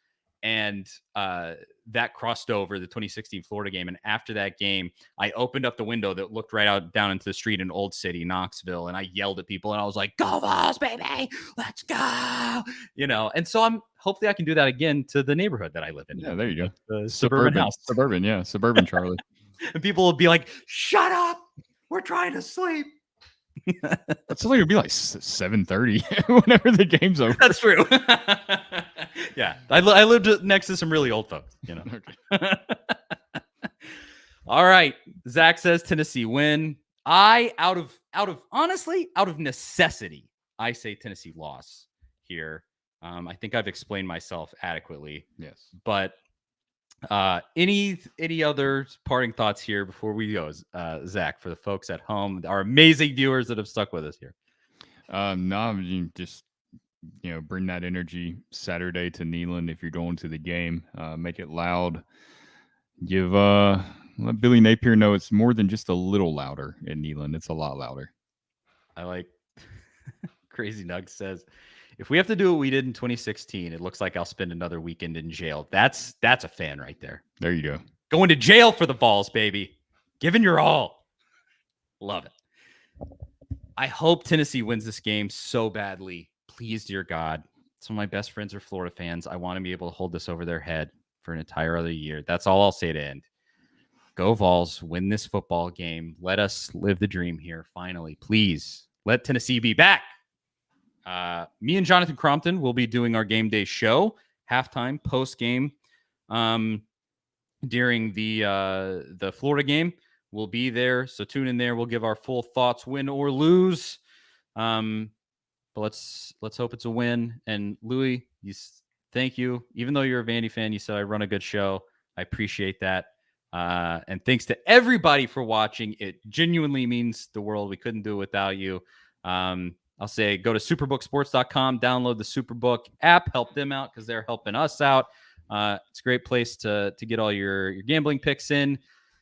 And that crossed over the 2016 Florida game. And after that game, I opened up the window that looked right out down into the street in Old City, Knoxville. And I yelled at people and I was like, "Go Vols, baby, let's go." And so hopefully I can do that again to the neighborhood that I live in. Yeah, there you go. The suburban house. Suburban Charlie. And people will be like, "Shut up. We're trying to sleep." It's only gonna be 7:30 whenever the game's over. That's true. Yeah, I lived next to some really old folks. Okay. All right, Zach says Tennessee win. Out of necessity, I say Tennessee loss here. I think I've explained myself adequately. Yes, but any other parting thoughts here before we go, Zach, for the folks at home, our amazing viewers that have stuck with us here? No, you just bring that energy Saturday to Neyland if you're going to the game. Make it loud. Let Billy Napier know it's more than just a little louder in Neyland. It's a lot louder. I like Crazy Nug says, "If we have to do what we did in 2016, it looks like I'll spend another weekend in jail." That's a fan right there. There you go. Going to jail for the Vols, baby. Giving your all. Love it. I hope Tennessee wins this game so badly. Please, dear God. Some of my best friends are Florida fans. I want to be able to hold this over their head for an entire other year. That's all I'll say to end. Go Vols. Win this football game. Let us live the dream here. Finally, please. Let Tennessee be back. Me and Jonathan Crompton will be doing our game day show, halftime, post game, during the Florida game. We'll be there, so tune in there. We'll give our full thoughts, win or lose. But let's hope it's a win. And Louis, thank you. Even though you're a Vandy fan, you said I run a good show. I appreciate that. And thanks to everybody for watching. It genuinely means the world. We couldn't do it without you. I'll say go to superbooksports.com, download the Superbook app, help them out because they're helping us out. It's a great place to get all your gambling picks in.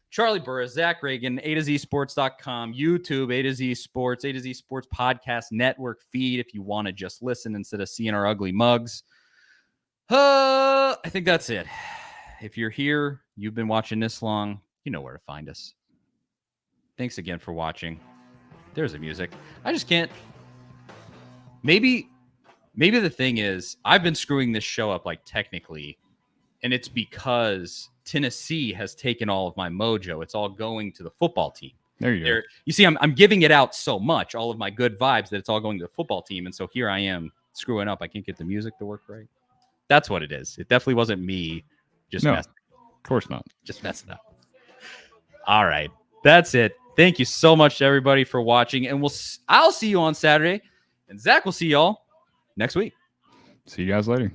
Charlie Burris, Zach Ragan, A to Z Sports.com, YouTube, A to Z Sports, A to Z Sports Podcast Network feed if you want to just listen instead of seeing our ugly mugs. I think that's it. If you're here, you've been watching this long, you know where to find us. Thanks again for watching. There's the music. I just can't. Maybe the thing is, I've been screwing this show up like technically, and it's because Tennessee has taken all of my mojo. It's all going to the football team. There you go. You see, I'm giving it out so much, all of my good vibes, that it's all going to the football team. And so here I am screwing up. I can't get the music to work right. That's what it is. It definitely wasn't me just messing. Of course not. Just messing up. All right. That's it. Thank you so much to everybody for watching. And I'll see you on Saturday. And Zach will see y'all next week. See you guys later.